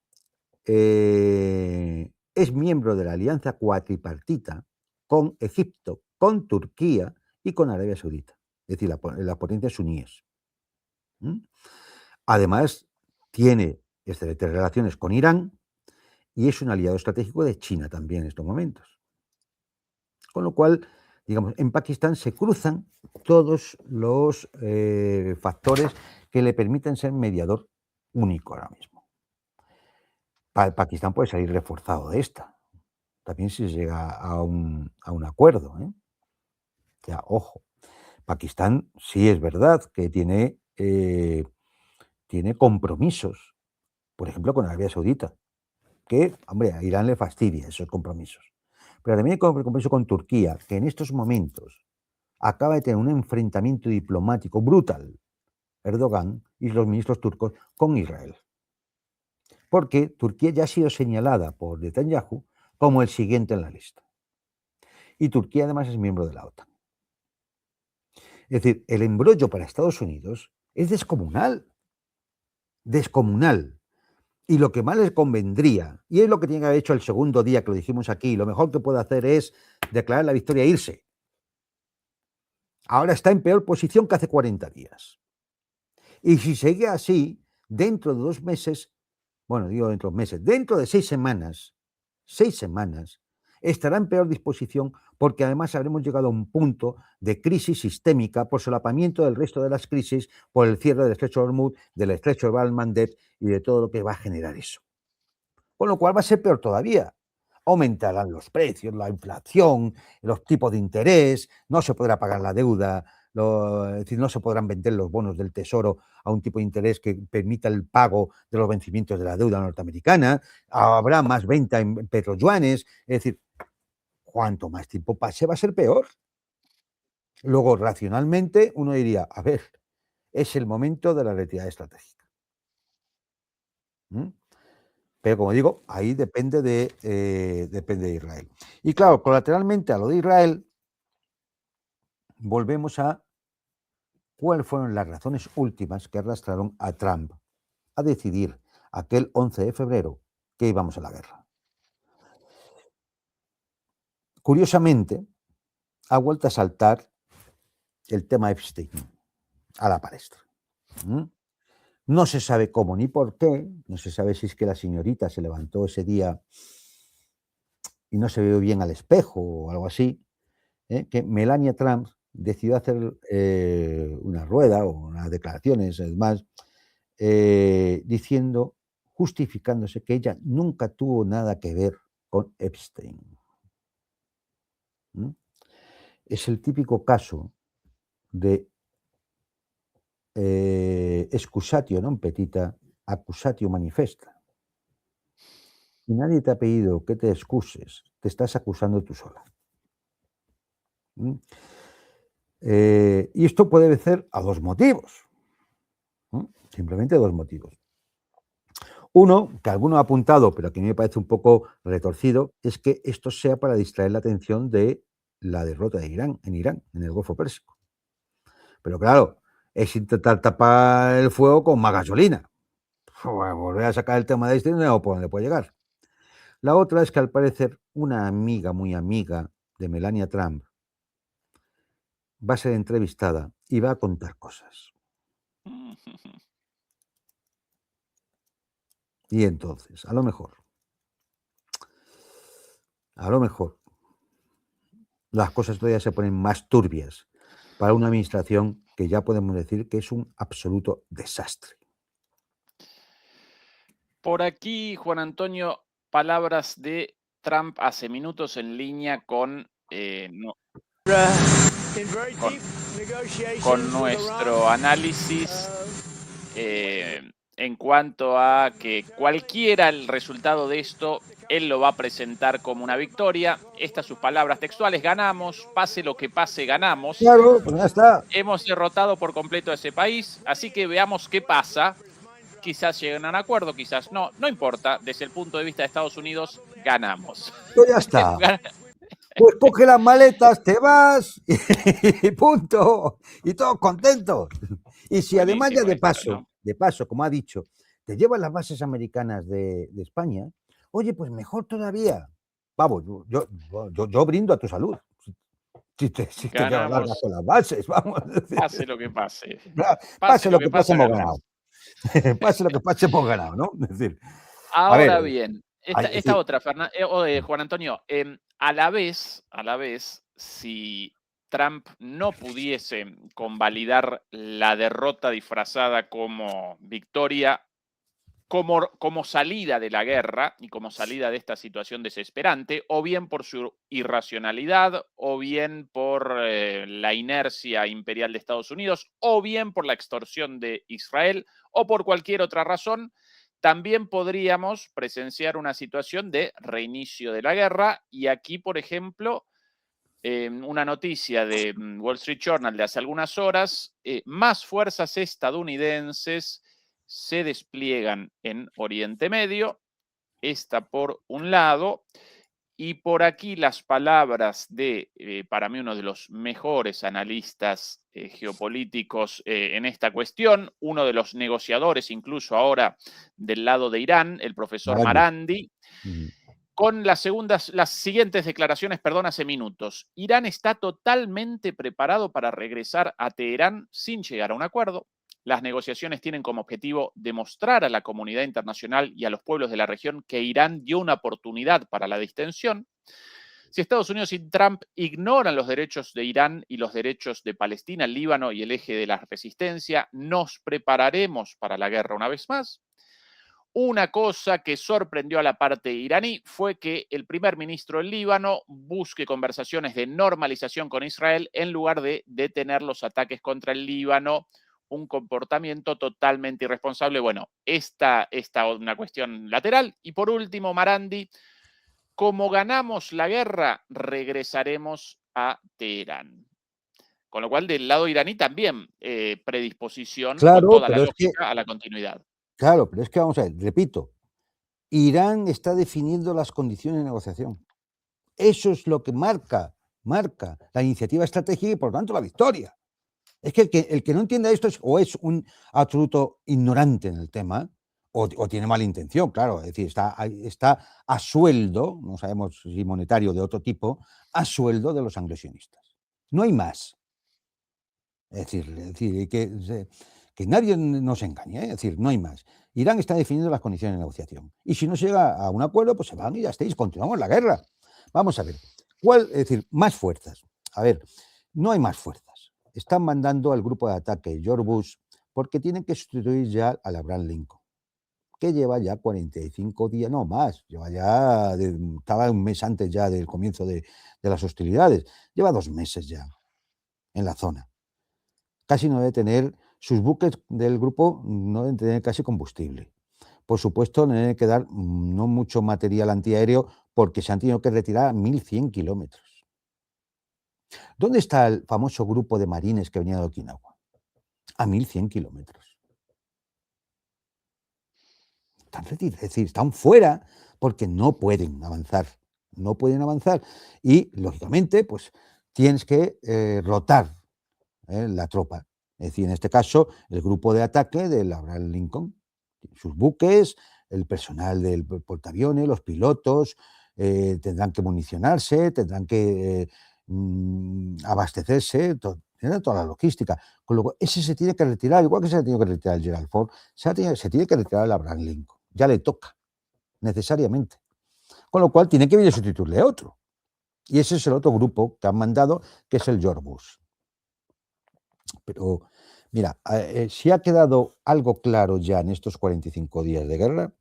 es miembro de la alianza cuatripartita con Egipto, con Turquía y con Arabia Saudita, es decir, las potencias suníes. Además, tiene excelentes relaciones con Irán y es un aliado estratégico de China también en estos momentos. Con lo cual, digamos, en Pakistán se cruzan todos los factores que le permiten ser mediador único ahora mismo. Pakistán puede salir reforzado de esta, también si se llega a un acuerdo. O sea, ojo, Pakistán sí es verdad que tiene compromisos, por ejemplo, con Arabia Saudita, que, hombre, a Irán le fastidia esos compromisos. Pero también hay compromiso con Turquía, que en estos momentos acaba de tener un enfrentamiento diplomático brutal, Erdogan y los ministros turcos, con Israel. Porque Turquía ya ha sido señalada por Netanyahu como el siguiente en la lista. Y Turquía además es miembro de la OTAN. Es decir, el embrollo para Estados Unidos es descomunal. Descomunal. Y lo que más les convendría, y es lo que tiene que haber hecho el segundo día que lo dijimos aquí, lo mejor que puede hacer es declarar la victoria e irse. Ahora está en peor posición que hace 40 días. Y si sigue así, dentro de 2 meses, bueno, digo dentro de meses, dentro de 6 semanas, estará en peor disposición porque además habremos llegado a un punto de crisis sistémica por solapamiento del resto de las crisis, por el cierre del estrecho de Hormuz, del estrecho de Bab el-Mandeb y de todo lo que va a generar eso. Con lo cual va a ser peor todavía. Aumentarán los precios, la inflación, los tipos de interés, no se podrá pagar la deuda, es decir, no se podrán vender los bonos del Tesoro a un tipo de interés que permita el pago de los vencimientos de la deuda norteamericana, habrá más venta en petroyuanes, es decir, cuanto más tiempo pase va a ser peor. Luego, racionalmente, uno diría, a ver, es el momento de la retirada estratégica. ¿Mm? Pero como digo, ahí depende de Israel. Y claro, colateralmente a lo de Israel, volvemos a cuáles fueron las razones últimas que arrastraron a Trump a decidir aquel 11 de febrero que íbamos a la guerra. Curiosamente, ha vuelto a saltar el tema Epstein a la palestra. No se sabe cómo ni por qué, no se sabe si es que la señorita se levantó ese día y no se vio bien al espejo o algo así, que Melania Trump decidió hacer una rueda o unas declaraciones, es más, diciendo, justificándose que ella nunca tuvo nada que ver con Epstein. Es el típico caso de excusatio non petita, accusatio manifesta. Y nadie te ha pedido que te excuses, te estás acusando tú sola. Y esto puede ser a dos motivos. Simplemente dos motivos. Uno, que alguno ha apuntado, pero que a mí me parece un poco retorcido, es que esto sea para distraer la atención de la derrota de Irán, en el Golfo Pérsico. Pero claro, es intentar tapar el fuego con más gasolina. Volver a sacar el tema de este no por dónde puede llegar. La otra es que al parecer una amiga, muy amiga de Melania Trump, va a ser entrevistada y va a contar cosas. Y entonces, a lo mejor, las cosas todavía se ponen más turbias para una administración que ya podemos decir que es un absoluto desastre. Por aquí, Juan Antonio, palabras de Trump hace minutos en línea con nuestro análisis en cuanto a que cualquiera el resultado de esto, él lo va a presentar como una victoria. Estas sus palabras textuales: ganamos, pase lo que pase, ganamos. Claro, pues ya está. Hemos derrotado por completo a ese país, así que veamos qué pasa. Quizás lleguen a un acuerdo, quizás no, no importa. Desde el punto de vista de Estados Unidos, ganamos. Pues ya está. Pues coge las maletas, te vas y punto. Y todos contentos. Y si además ya de paso, como ha dicho, te llevan las bases americanas de España, oye, pues mejor todavía. Vamos, yo brindo a tu salud. Si te llevan las bases, vamos. Pase lo que pase. Pase lo que pase, hemos ganado. Pase lo que pase, hemos ganado, ¿no? Es decir, ahora bien, esta otra, Juan Antonio, a la vez, si Trump no pudiese convalidar la derrota disfrazada como victoria, como salida de la guerra y como salida de esta situación desesperante, o bien por su irracionalidad, o bien por la inercia imperial de Estados Unidos, o bien por la extorsión de Israel, o por cualquier otra razón, también podríamos presenciar una situación de reinicio de la guerra. Y aquí, por ejemplo, una noticia de Wall Street Journal de hace algunas horas, más fuerzas estadounidenses se despliegan en Oriente Medio, esta por un lado, Y por aquí las palabras de, para mí, uno de los mejores analistas geopolíticos en esta cuestión, uno de los negociadores incluso ahora del lado de Irán, el profesor Maragui. Marandi, con las siguientes declaraciones, perdón, hace minutos. Irán está totalmente preparado para regresar a Teherán sin llegar a un acuerdo. Las negociaciones tienen como objetivo demostrar a la comunidad internacional y a los pueblos de la región que Irán dio una oportunidad para la distensión. Si Estados Unidos y Trump ignoran los derechos de Irán y los derechos de Palestina, el Líbano y el eje de la resistencia, nos prepararemos para la guerra una vez más. Una cosa que sorprendió a la parte iraní fue que el primer ministro del Líbano busque conversaciones de normalización con Israel en lugar de detener los ataques contra el Líbano, un comportamiento totalmente irresponsable. Bueno, esta es una cuestión lateral. Y por último, Marandi, como ganamos la guerra, regresaremos a Teherán. Con lo cual, del lado iraní también predisposición con Claro, toda la lógica a la continuidad. claro, pero es que vamos a ver, repito, Irán está definiendo las condiciones de negociación. Eso es lo que marca la iniciativa estratégica y por lo tanto la victoria. Es que el que no entienda esto o es un absoluto ignorante en el tema o tiene mala intención, claro, es decir, está a sueldo, no sabemos si monetario de otro tipo, a sueldo de los anglosionistas. No hay más. Es decir que nadie nos engañe, es decir, no hay más. Irán está definiendo las condiciones de negociación. Y si no se llega a un acuerdo, pues se van y ya estáis, continuamos la guerra. Vamos a ver, es decir, más fuerzas. A ver, no hay más fuerzas. Están mandando al grupo de ataque George Bush porque tienen que sustituir ya al Abraham Lincoln, que lleva ya 45 días, no más, estaba un mes antes ya del comienzo de las hostilidades, lleva 2 meses ya en la zona. Casi no debe tener, sus buques del grupo no deben tener casi combustible. Por supuesto, no deben quedar no mucho material antiaéreo porque se han tenido que retirar a 1.100 kilómetros. ¿Dónde está el famoso grupo de marines que venía de Okinawa? A 1.100 kilómetros. Es decir, están fuera porque no pueden avanzar. No pueden avanzar. Y, lógicamente, pues tienes que rotar la tropa. Es decir, en este caso, el grupo de ataque del Abraham Lincoln, sus buques, el personal del portaaviones, los pilotos, tendrán que municionarse, tendrán que abastecerse, toda la logística. Con lo cual, ese se tiene que retirar, igual que se ha tenido que retirar el Gerald Ford, se tiene que retirar el Abraham Lincoln. Ya le toca, necesariamente. Con lo cual, tiene que venir a sustituirle a otro. Y ese es el otro grupo que han mandado, que es el George Bush. Pero, mira, si ha quedado algo claro ya en estos 45 días de guerra,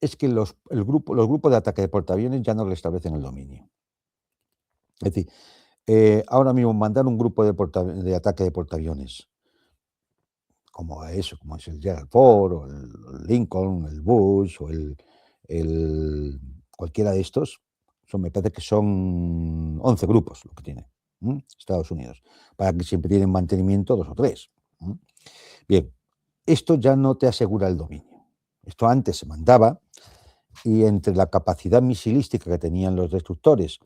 es que los grupos de ataque de portaaviones ya no restablecen el dominio. Es decir, ahora mismo mandar un grupo de ataque de portaaviones, como es el Gerald Ford, o el Lincoln, el Bush, o cualquiera de estos, me parece que son 11 grupos lo que tiene Estados Unidos, para que siempre tienen mantenimiento 2 o 3. Bien, esto ya no te asegura el dominio. Esto antes se mandaba y entre la capacidad misilística que tenían los destructores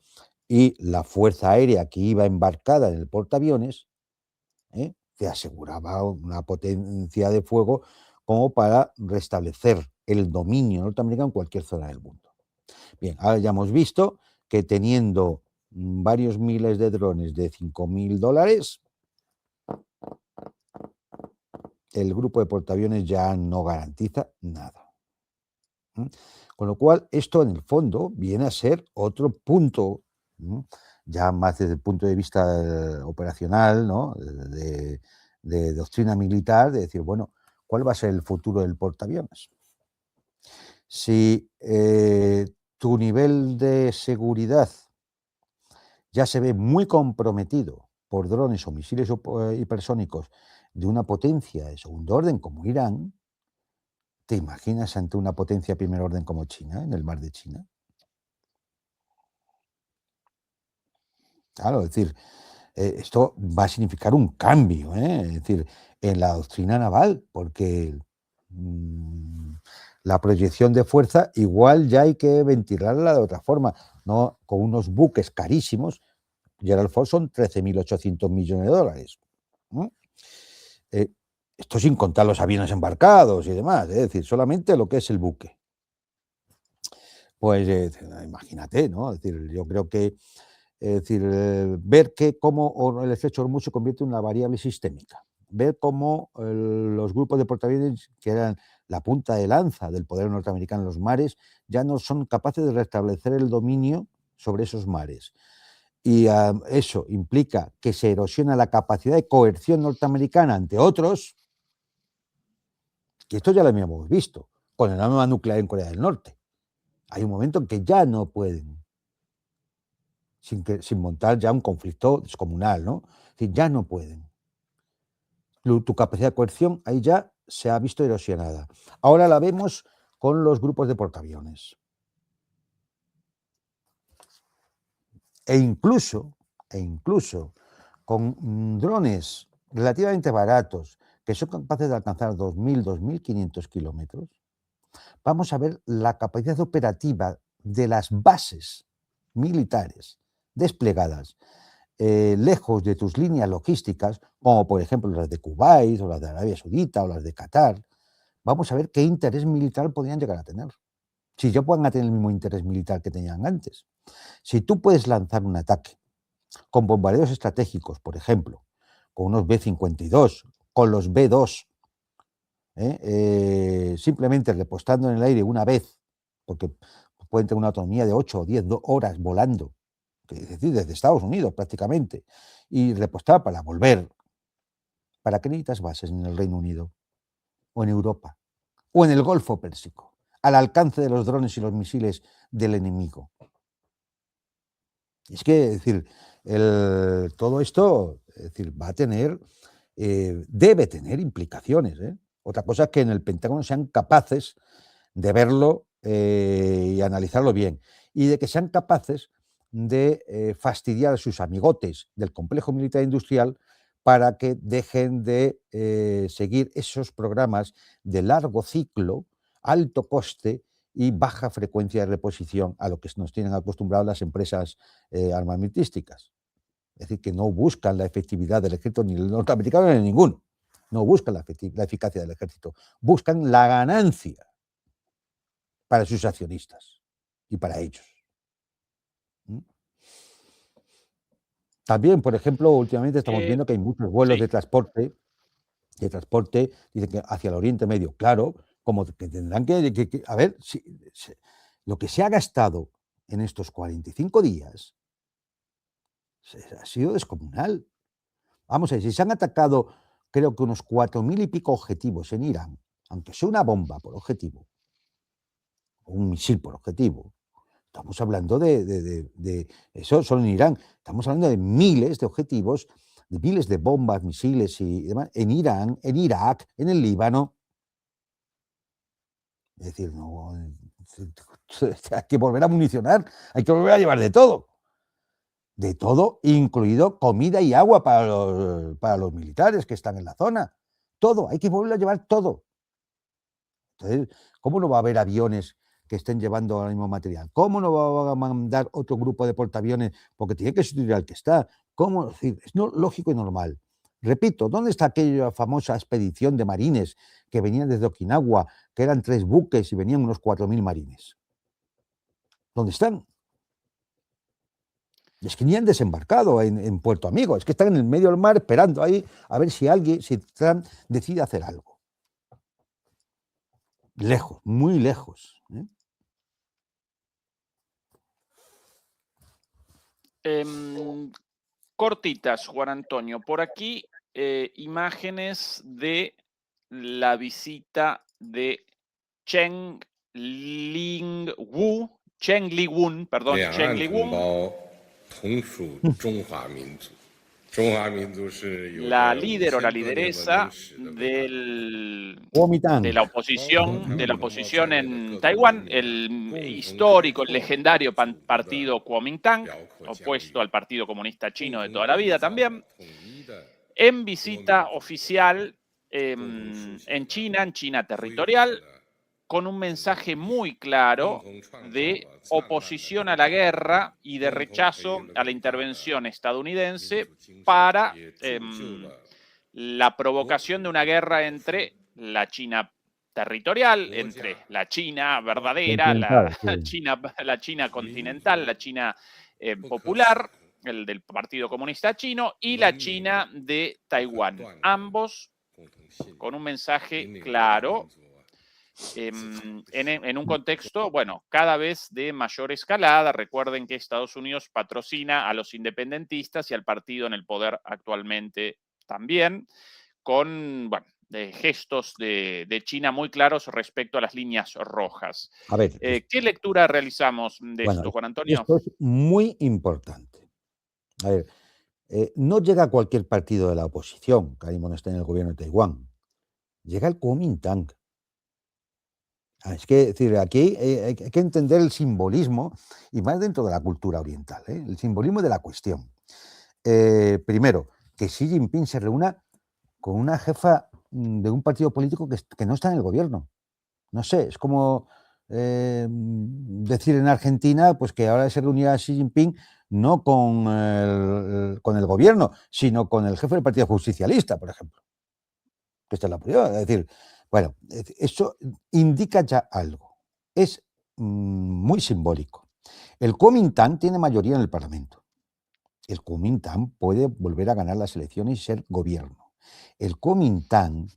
y la fuerza aérea que iba embarcada en el portaaviones, te aseguraba una potencia de fuego como para restablecer el dominio norteamericano en cualquier zona del mundo. Bien, ahora ya hemos visto que teniendo varios miles de drones de $5.000, el grupo de portaaviones ya no garantiza nada. Con lo cual, esto en el fondo viene a ser otro punto, ya más desde el punto de vista operacional, ¿no? de doctrina militar, de decir, bueno, ¿cuál va a ser el futuro del portaaviones? Si tu nivel de seguridad ya se ve muy comprometido por drones o misiles hipersónicos de una potencia de segundo orden como Irán, ¿te imaginas ante una potencia de primer orden como China, en el mar de China? Claro, es decir, esto va a significar un cambio, es decir, en la doctrina naval, porque la proyección de fuerza igual ya hay que ventilarla de otra forma, no con unos buques carísimos. Gerald Ford son 13.800 millones de dólares. Esto sin contar los aviones embarcados y demás, es decir, solamente lo que es el buque. Pues imagínate, ¿no? Es decir, yo creo que ver que cómo el estrecho de Hormuz se convierte en una variable sistémica, ver cómo los grupos de portaaviones, que eran la punta de lanza del poder norteamericano en los mares, ya no son capaces de restablecer el dominio sobre esos mares. Y eso implica que se erosiona la capacidad de coerción norteamericana ante otros, que esto ya lo habíamos visto con el arma nuclear en Corea del Norte. Hay un momento en que ya no pueden, sin montar ya un conflicto descomunal, ¿no? Es decir, ya no pueden. Tu capacidad de coerción ahí ya se ha visto erosionada. Ahora la vemos con los grupos de portaaviones. E incluso con drones relativamente baratos que son capaces de alcanzar 2.000, 2.500 kilómetros, vamos a ver la capacidad operativa de las bases militares desplegadas lejos de tus líneas logísticas, como por ejemplo las de Kuwait o las de Arabia Saudita o las de Qatar. Vamos a ver qué interés militar podrían llegar a tener. Si ya puedan tener el mismo interés militar que tenían antes. Si tú puedes lanzar un ataque con bombardeos estratégicos, por ejemplo, con unos B-52, con los B-2, simplemente repostando en el aire una vez, porque pueden tener una autonomía de 8 o 10 horas volando, es decir, desde Estados Unidos prácticamente, y repostar para volver. ¿Para qué necesitas bases en el Reino Unido? ¿O en Europa? ¿O en el Golfo Pérsico? Al alcance de los drones y los misiles del enemigo. Es que, es decir, todo esto va a tener, debe tener implicaciones. Otra cosa es que en el Pentágono sean capaces de verlo y analizarlo bien, y de que sean capaces de fastidiar a sus amigotes del complejo militar industrial para que dejen de seguir esos programas de largo ciclo, alto coste y baja frecuencia de reposición a lo que nos tienen acostumbrados las empresas armamentísticas. Es decir, que no buscan la efectividad del ejército ni el norteamericano ni ninguno. No buscan la eficacia del ejército, buscan la ganancia para sus accionistas y para ellos. También, por ejemplo, últimamente estamos viendo que hay muchos vuelos sí. de transporte, dicen que hacia el Oriente Medio, claro, como que tendrán que a ver, lo que se ha gastado en estos 45 días ha sido descomunal. Vamos a ver, si se han atacado, creo que unos 4.000 y pico objetivos en Irán, aunque sea una bomba por objetivo, o un misil por objetivo, estamos hablando de eso solo en Irán, estamos hablando de miles de objetivos, de miles de bombas, misiles y demás, en Irán, en Irak, en el Líbano. Es decir, no, hay que volver a municionar, hay que volver a llevar de todo, incluido comida y agua para los militares que están en la zona. Todo, hay que volver a llevar todo. Entonces, ¿cómo no va a haber aviones que estén llevando el mismo material? ¿Cómo no va a mandar otro grupo de portaaviones? Porque tiene que sustituir al que está. ¿Cómo? Es decir, es lógico y normal. Repito, ¿dónde está aquella famosa expedición de marines que venían desde Okinawa, que eran 3 buques y venían unos 4.000 marines? ¿Dónde están? Es que ni han desembarcado en Puerto Amigo, es que están en el medio del mar esperando ahí a ver si alguien, si Trump decide hacer algo. Lejos, muy lejos. Cortitas, Juan Antonio. Por aquí, imágenes de la visita de Cheng Li-wun, Cheng Li-wun, perdón, Cheng Li-wun, la líder o la lideresa de la oposición en Taiwán, el histórico, el legendario partido Kuomintang, opuesto al Partido Comunista Chino de toda la vida también, en visita oficial en China territorial, con un mensaje muy claro de oposición a la guerra y de rechazo a la intervención estadounidense para la provocación de una guerra entre la China territorial, entre la China verdadera, Continental, sí. la China continental, la China popular, el del Partido Comunista Chino, y la China de Taiwán. Ambos con un mensaje claro, en un contexto, bueno, cada vez de mayor escalada. Recuerden que Estados Unidos patrocina a los independentistas y al partido en el poder actualmente también, con, bueno, gestos de China muy claros respecto a las líneas rojas. A ver, ¿Qué lectura realizamos de bueno, esto, Juan Antonio? esto es muy importante. A ver, no llega cualquier partido de la oposición, que ahora mismo no está en el gobierno de Taiwán. Llega el Kuomintang. Es que, es decir, aquí hay que entender el simbolismo, y más dentro de la cultura oriental, el simbolismo de la cuestión. Primero, que Xi Jinping se reúna con una jefa de un partido político que no está en el gobierno. No sé, es como decir en Argentina pues que ahora se reunirá Xi Jinping no con el gobierno, sino con el jefe del Partido Justicialista, por ejemplo. Que esta es la prioridad. Es decir, bueno, eso indica ya algo. Es muy simbólico. El Kuomintang tiene mayoría en el Parlamento. El Kuomintang puede volver a ganar las elecciones y ser gobierno. El Kuomintang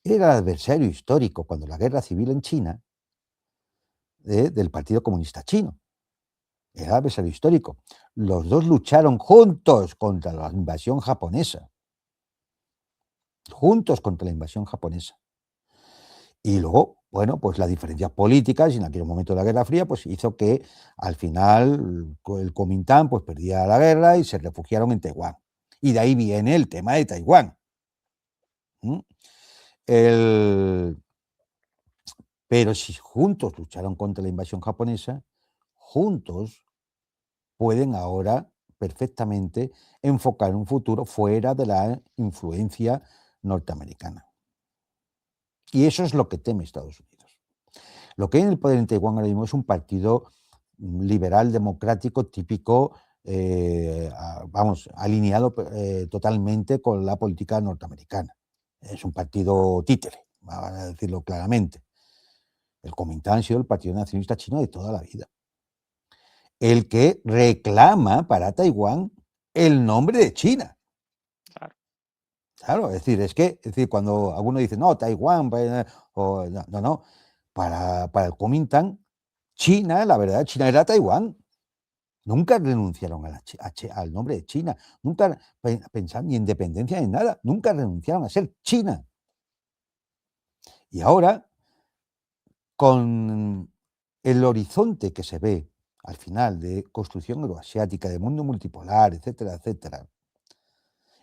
era el adversario histórico cuando la guerra civil en China del Partido Comunista Chino. Era el adversario histórico. Los dos lucharon juntos contra la invasión japonesa. Juntos contra la invasión japonesa. Y luego, bueno, pues las diferencias políticas en aquel momento de la Guerra Fría, pues hizo que al final el Kuomintang pues perdía la guerra y se refugiaron en Taiwán. Y de ahí viene el tema de Taiwán. Pero si juntos lucharon contra la invasión japonesa, juntos pueden ahora perfectamente enfocar un futuro fuera de la influencia norteamericana. Y eso es lo que teme Estados Unidos. Lo que hay en el poder en Taiwán ahora mismo es un partido liberal democrático típico, alineado totalmente con la política norteamericana. Es un partido títere, vamos a decirlo claramente. El Kuomintang ha sido el Partido Nacionalista Chino de toda la vida. El que reclama para Taiwán el nombre de China. Claro, es decir, cuando alguno dice, no, Taiwán, no, para el Kuomintang, China, la verdad, China era Taiwán. Nunca renunciaron al nombre de China, nunca pensaron ni en independencia ni nada, nunca renunciaron a ser China. Y ahora, con el horizonte que se ve al final de construcción euroasiática, de mundo multipolar, etcétera, etcétera,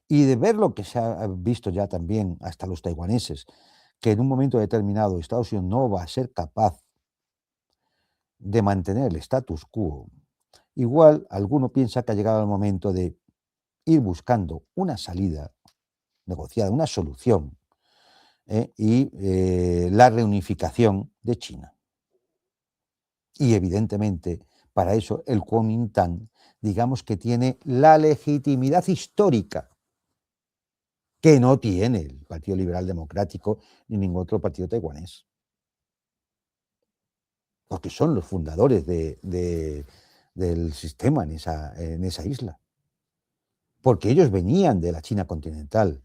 y de ver lo que se ha visto ya también hasta los taiwaneses, que en un momento determinado Estados Unidos no va a ser capaz de mantener el status quo, igual alguno piensa que ha llegado el momento de ir buscando una salida negociada, una solución, y la reunificación de China. Y evidentemente, para eso el Kuomintang, digamos que tiene la legitimidad histórica que no tiene el Partido Liberal Democrático ni ningún otro partido taiwanés. Porque son los fundadores del sistema en esa isla. Porque ellos venían de la China continental.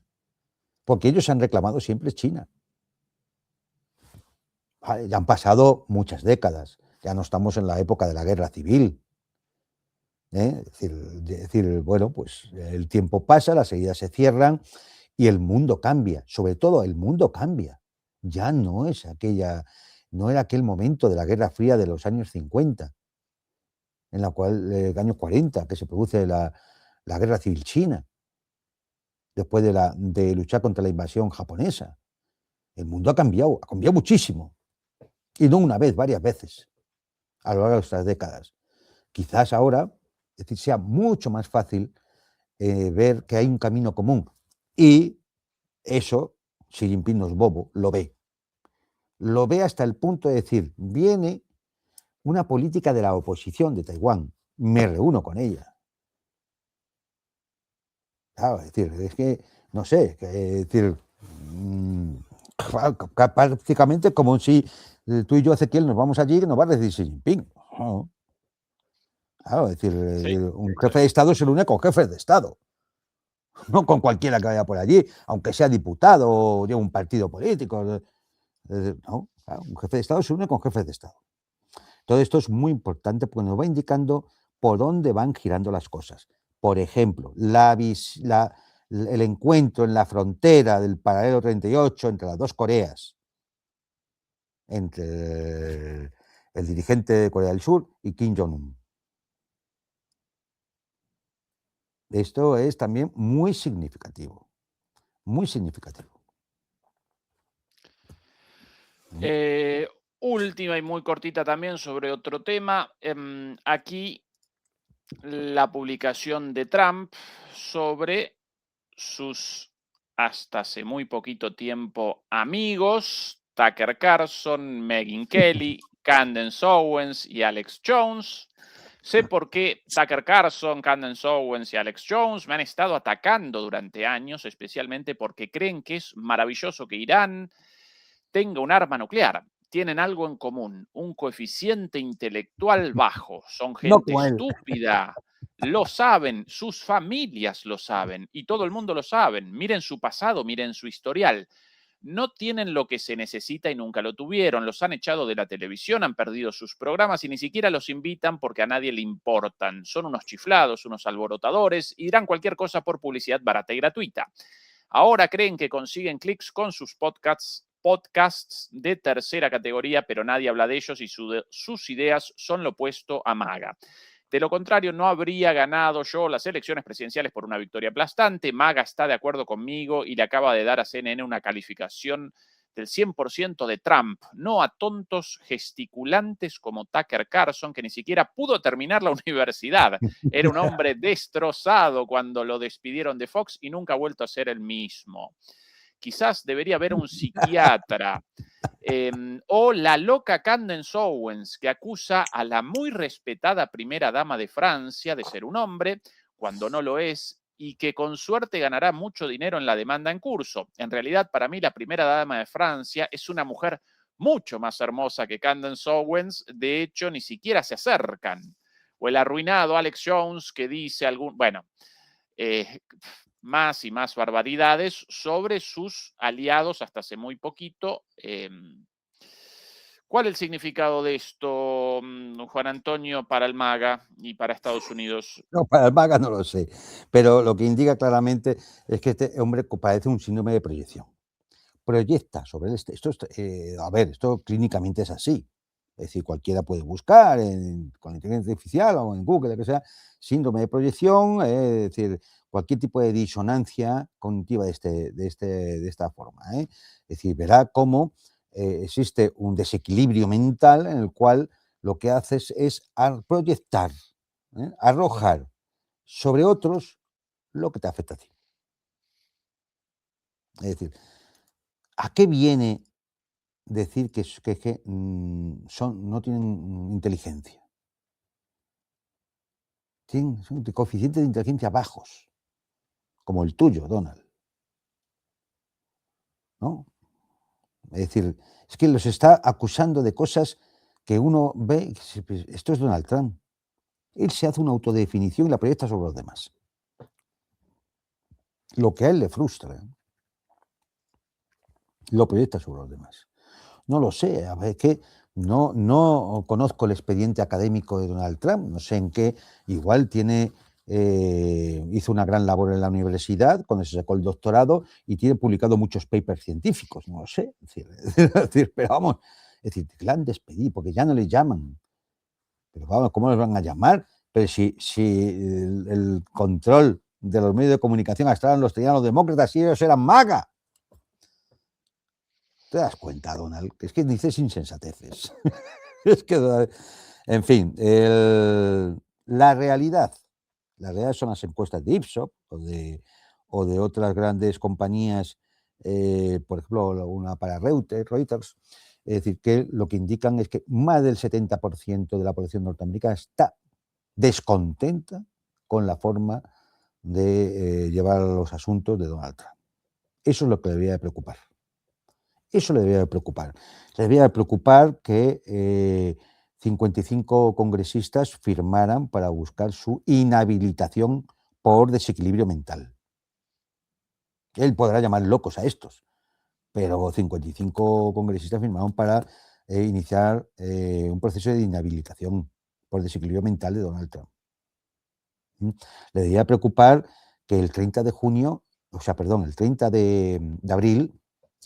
Porque ellos han reclamado siempre China. Ya han pasado muchas décadas. Ya no estamos en la época de la guerra civil. Es decir, bueno, pues el tiempo pasa, las heridas se cierran y el mundo cambia. Sobre todo, el mundo cambia. Ya no es no era aquel momento de la Guerra Fría de los años 50, en la cual, años 40, que se produce la Guerra Civil China, después de luchar contra la invasión japonesa. El mundo ha cambiado muchísimo. Y no una vez, varias veces, a lo largo de estas décadas. Quizás ahora, es decir, sea mucho más fácil ver que hay un camino común. Y eso, Xi Jinping no es bobo, lo ve. lo ve hasta el punto de decir, viene una política de la oposición de Taiwán, me reúno con ella. Claro, es decir, es que, no sé, es decir, prácticamente como si tú y yo, Ezequiel, nos vamos allí y nos va a decir Xi Jinping. No. Claro, es decir, Sí, un jefe de Estado se reúne con jefes de Estado, no con cualquiera que vaya por allí, aunque sea diputado o lleve un partido político. No, claro, un jefe de Estado se une con jefes de Estado. Todo esto es muy importante porque nos va indicando por dónde van girando las cosas. Por ejemplo, el encuentro en la frontera del paralelo 38 entre las dos Coreas, entre el dirigente de Corea del Sur y Kim Jong-un. Esto es también muy significativo, muy significativo. Última y muy cortita también sobre otro tema. Aquí la publicación de Trump sobre sus hasta hace muy poquito tiempo amigos, Tucker Carlson, Megyn Kelly, Candace Owens y Alex Jones. Sé por qué Tucker Carlson, Candace Owens y Alex Jones me han estado atacando durante años, especialmente porque creen que es maravilloso que Irán tenga un arma nuclear. Tienen algo en común, un coeficiente intelectual bajo. Son No gente como él. estúpida. Lo saben, sus familias lo saben y todo el mundo lo sabe. Miren su pasado, miren su historial. No tienen lo que se necesita y nunca lo tuvieron. Los han echado de la televisión, han perdido sus programas y ni siquiera los invitan porque a nadie le importan. Son unos chiflados, unos alborotadores y dirán cualquier cosa por publicidad barata y gratuita. Ahora creen que consiguen clics con sus podcasts de tercera categoría, pero nadie habla de ellos y sus ideas son lo opuesto a MAGA. De lo contrario, no habría ganado yo las elecciones presidenciales por una victoria aplastante. MAGA está de acuerdo conmigo y le acaba de dar a CNN una calificación del 100% de Trump, no a tontos gesticulantes como Tucker Carlson, que ni siquiera pudo terminar la universidad. Era un hombre destrozado cuando lo despidieron de Fox y nunca ha vuelto a ser el mismo. Quizás debería haber un psiquiatra. O la loca Candace Owens, que acusa a la muy respetada primera dama de Francia de ser un hombre, cuando no lo es, y que con suerte ganará mucho dinero en la demanda en curso. En realidad, para mí, la primera dama de Francia es una mujer mucho más hermosa que Candace Owens. De hecho, ni siquiera se acercan. O el arruinado Alex Jones, que dice bueno, más y más barbaridades sobre sus aliados hasta hace muy poquito. ¿Cuál es el significado de esto, Juan Antonio, para el MAGA y para Estados Unidos? No, para el MAGA no lo sé, pero lo que indica claramente es que este hombre padece un síndrome de proyección. Proyecta sobre él, a ver, esto clínicamente es así. Es decir, cualquiera puede buscar con inteligencia artificial o en Google, lo que sea, síndrome de proyección, es decir, cualquier tipo de disonancia cognitiva de esta forma. Es decir, verá cómo existe un desequilibrio mental en el cual lo que haces es proyectar, arrojar sobre otros lo que te afecta a ti. Es decir, ¿a qué viene decir que no tienen inteligencia? Tienen coeficientes de inteligencia bajos, como el tuyo, Donald, ¿no? Es decir, es que los está acusando de cosas que uno ve y dice, pues, esto es Donald Trump. Él se hace una autodefinición y la proyecta sobre los demás. Lo que a él le frustra, lo proyecta sobre los demás. No lo sé, a ver, es que no conozco el expediente académico de Donald Trump, no sé en qué, igual hizo una gran labor en la universidad cuando se sacó el doctorado y tiene publicado muchos papers científicos, no lo sé, es decir, pero vamos, es decir, que le han despedido porque ya no le llaman, pero vamos, ¿cómo les van a llamar? Pero si el control de los medios de comunicación hasta ahora tenían los demócratas y ellos eran MAGA. ¿Te das cuenta, Donald? Es que dices insensateces. Es que, en fin, la realidad son las encuestas de Ipsos o de otras grandes compañías, por ejemplo, una para Reuters, Es decir, que lo que indican es que más del 70% de la población norteamericana está descontenta con la forma de llevar los asuntos de Donald Trump. Eso es lo que le debería de preocupar. Eso le debería de preocupar. Le debería de preocupar que 55 congresistas firmaran para buscar su inhabilitación por desequilibrio mental. Él podrá llamar locos a estos, pero 55 congresistas firmaron para iniciar un proceso de inhabilitación por desequilibrio mental de Donald Trump. Le debería preocupar que el 30 de junio, o sea, perdón, el 30 de abril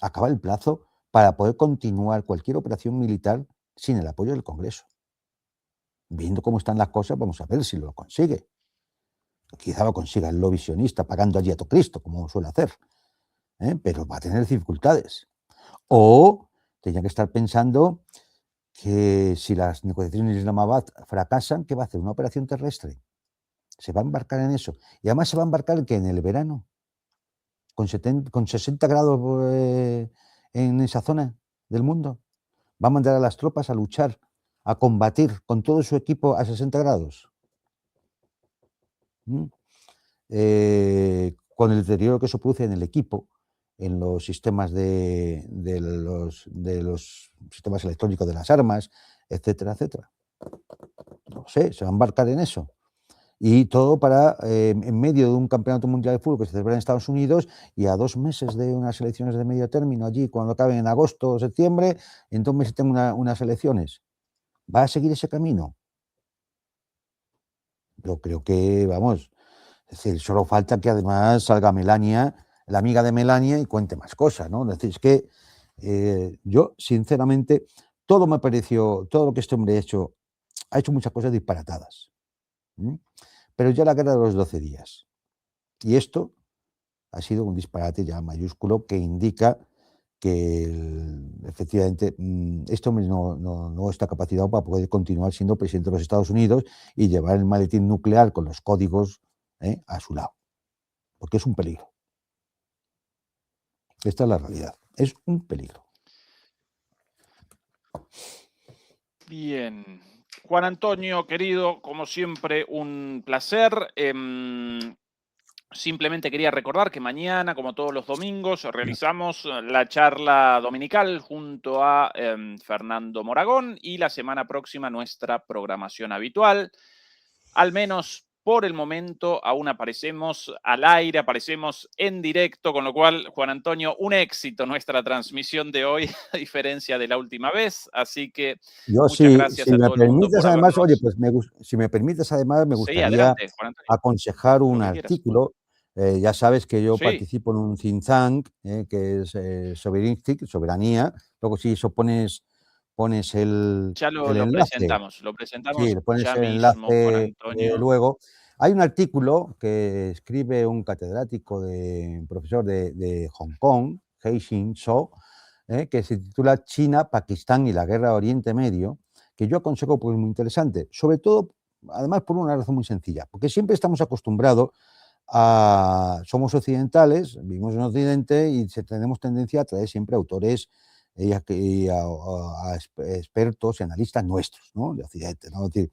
acaba el plazo para poder continuar cualquier operación militar sin el apoyo del Congreso. Viendo cómo están las cosas, vamos a ver si lo consigue. Quizá lo consiga el lobby sionista pagando allí a Cristo, como suele hacer, pero va a tener dificultades. O tenía que estar pensando que si las negociaciones de Islamabad fracasan, ¿qué va a hacer? ¿Una operación terrestre? Se va a embarcar en eso. Y además se va a embarcar que en el verano, con 60 grados en esa zona del mundo, va a mandar a las tropas a luchar, a combatir con todo su equipo a 60 grados. Con el deterioro que eso produce en el equipo, en los sistemas de los sistemas electrónicos de las armas, etcétera, etcétera. No sé, se va a embarcar en eso. Y todo para, en medio de un campeonato mundial de fútbol que se celebra en Estados Unidos y a 2 meses de unas elecciones de medio término allí, cuando acaben en agosto o septiembre, en 2 meses tengo unas elecciones. ¿Va a seguir ese camino? Yo creo que, vamos, es decir, solo falta que además salga Melania, la amiga de Melania, y cuente más cosas, ¿no? Es decir, es que yo, sinceramente, todo me pareció, todo lo que este hombre ha hecho muchas cosas disparatadas. Pero ya la guerra de los 12 días. Y esto ha sido un disparate ya mayúsculo que indica que efectivamente este hombre no está capacitado para poder continuar siendo presidente de los Estados Unidos y llevar el maletín nuclear con los códigos a su lado, porque es un peligro. Esta es la realidad, es un peligro. Bien. Juan Antonio, querido, como siempre, un placer. Simplemente quería recordar que mañana, como todos los domingos, realizamos la charla dominical junto a Fernando Moragón y la semana próxima nuestra programación habitual. Al menos por el momento aún aparecemos al aire, aparecemos en directo, con lo cual, Juan Antonio, un éxito nuestra transmisión de hoy, a diferencia de la última vez. Así que Yo, muchas si gracias a me todo el mundo permites, por además, oye, habernos... pues si me permites, además, me Sí, gustaría adelante, Juan Antonio, aconsejar lo un que quieras. artículo. Ya sabes que yo Sí. participo en un think tank que es Sovereignty, Soberanía. Luego, si eso pones Ya el lo enlace, presentamos, lo sí, presentamos le pones ya el mismo, Juan enlace Antonio. luego. Hay un artículo que escribe un catedrático, un profesor de Hong Kong, Hei-Shin Cho, que se titula China, Pakistán y la guerra de Oriente Medio, que yo aconsejo porque es muy interesante, sobre todo, además, por una razón muy sencilla, porque siempre estamos acostumbrados somos occidentales, vivimos en Occidente y tenemos tendencia a traer siempre autores y a expertos y analistas nuestros, ¿no? De Occidente, ¿no? Es decir,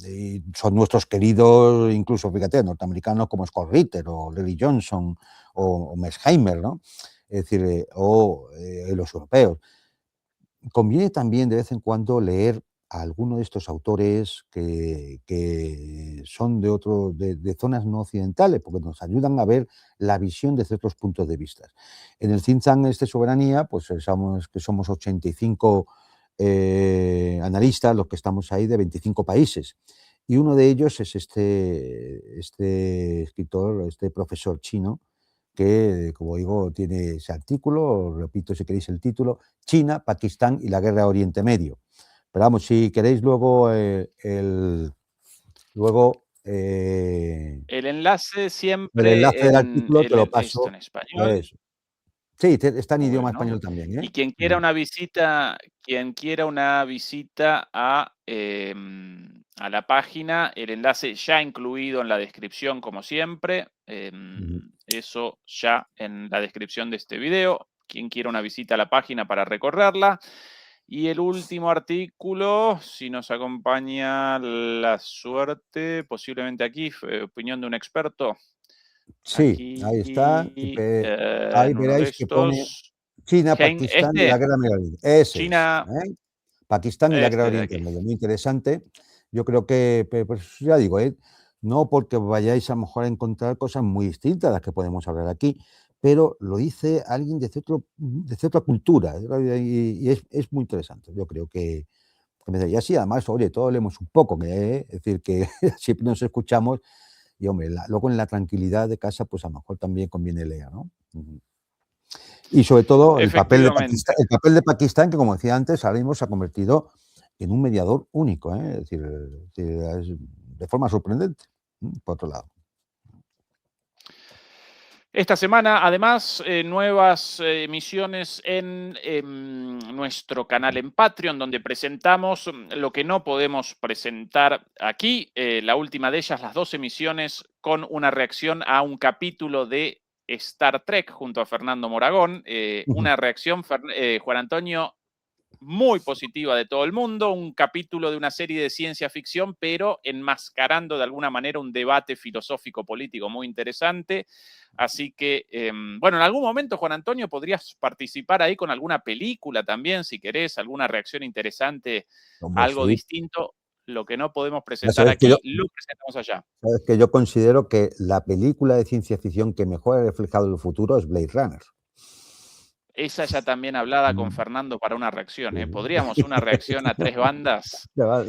y son nuestros queridos, incluso, fíjate, norteamericanos como Scott Ritter o Larry Johnson o Mersheimer, ¿no? Es decir, los europeos. Conviene también de vez en cuando leer a alguno de estos autores que son de zonas no occidentales, porque nos ayudan a ver la visión desde otros puntos de vista. En el think tank Soberanía, pues somos 85 analistas los que estamos ahí de 25 países. Y uno de ellos es este escritor, este profesor chino, que, como digo, tiene ese artículo, os repito si queréis el título, China, Pakistán y la guerra de Oriente Medio. Pero vamos, si queréis luego El enlace el siempre enlace del en artículo te lo esto paso. en español. Eso. Sí, está en idioma Bueno, español también, y ¿eh? quien quiera una visita a la página, el enlace ya incluido en la descripción, como siempre. Eso ya en la descripción de este video. quien quiera una visita a la página para recorrerla. Y el último artículo, si nos acompaña la suerte, posiblemente aquí, opinión de un experto. Sí, ahí está. Aquí, Ahí en uno de veréis que pone estos. China, Pakistán y la guerra Medio Oriente. Ese es. China, Pakistán y la guerra este de Oriente aquí. Medio. Muy interesante. Yo creo que, pues ya digo, no porque vayáis a lo mejor a encontrar cosas muy distintas a las que podemos hablar aquí, pero lo dice alguien de cierta cultura y es muy interesante. Yo creo que y así además, oye, todos leemos un poco, es decir, que siempre nos escuchamos y, hombre, luego en la tranquilidad de casa, pues a lo mejor también conviene leer, ¿no? Y sobre todo Efectivamente. el papel de Pakistán, que como decía antes, ahora mismo se ha convertido en un mediador único, es decir, de forma sorprendente, por otro lado. Esta semana, además, nuevas emisiones en nuestro canal en Patreon, donde presentamos lo que no podemos presentar aquí. La última de ellas, las 2 emisiones, con una reacción a un capítulo de Star Trek junto a Fernando Moragón. Una reacción, Juan Antonio, muy positiva de todo el mundo, un capítulo de una serie de ciencia ficción, pero enmascarando de alguna manera un debate filosófico político muy interesante. Así que, bueno, en algún momento, Juan Antonio, podrías participar ahí con alguna película también, si querés, alguna reacción interesante, Hombre, algo sí. distinto. Lo que no podemos Ya presentar aquí, lo presentamos allá. sabes que yo considero que la película de ciencia ficción que mejor ha reflejado el futuro es Blade Runner. Esa ya también hablada con Mm, Fernando para una reacción, ¿eh? sí. Podríamos una reacción a 3 bandas. Ya va,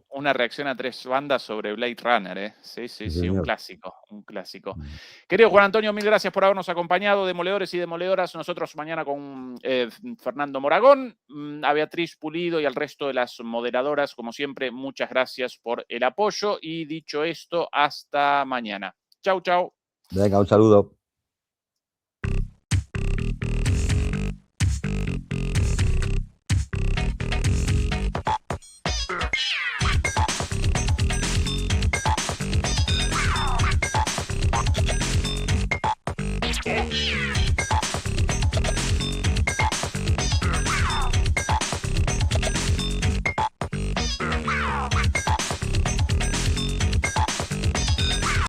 Una reacción a 3 bandas sobre Blade Runner, ¿eh? Sí, sí, sí, sí, un señor. clásico, un clásico. Querido Juan Antonio, mil gracias por habernos acompañado, demoledores y demoledoras. Nosotros mañana con Fernando Moragón, a Beatriz Pulido y al resto de las moderadoras, como siempre, muchas gracias por el apoyo. Y dicho esto, hasta mañana. Chau, chau. Venga, un saludo.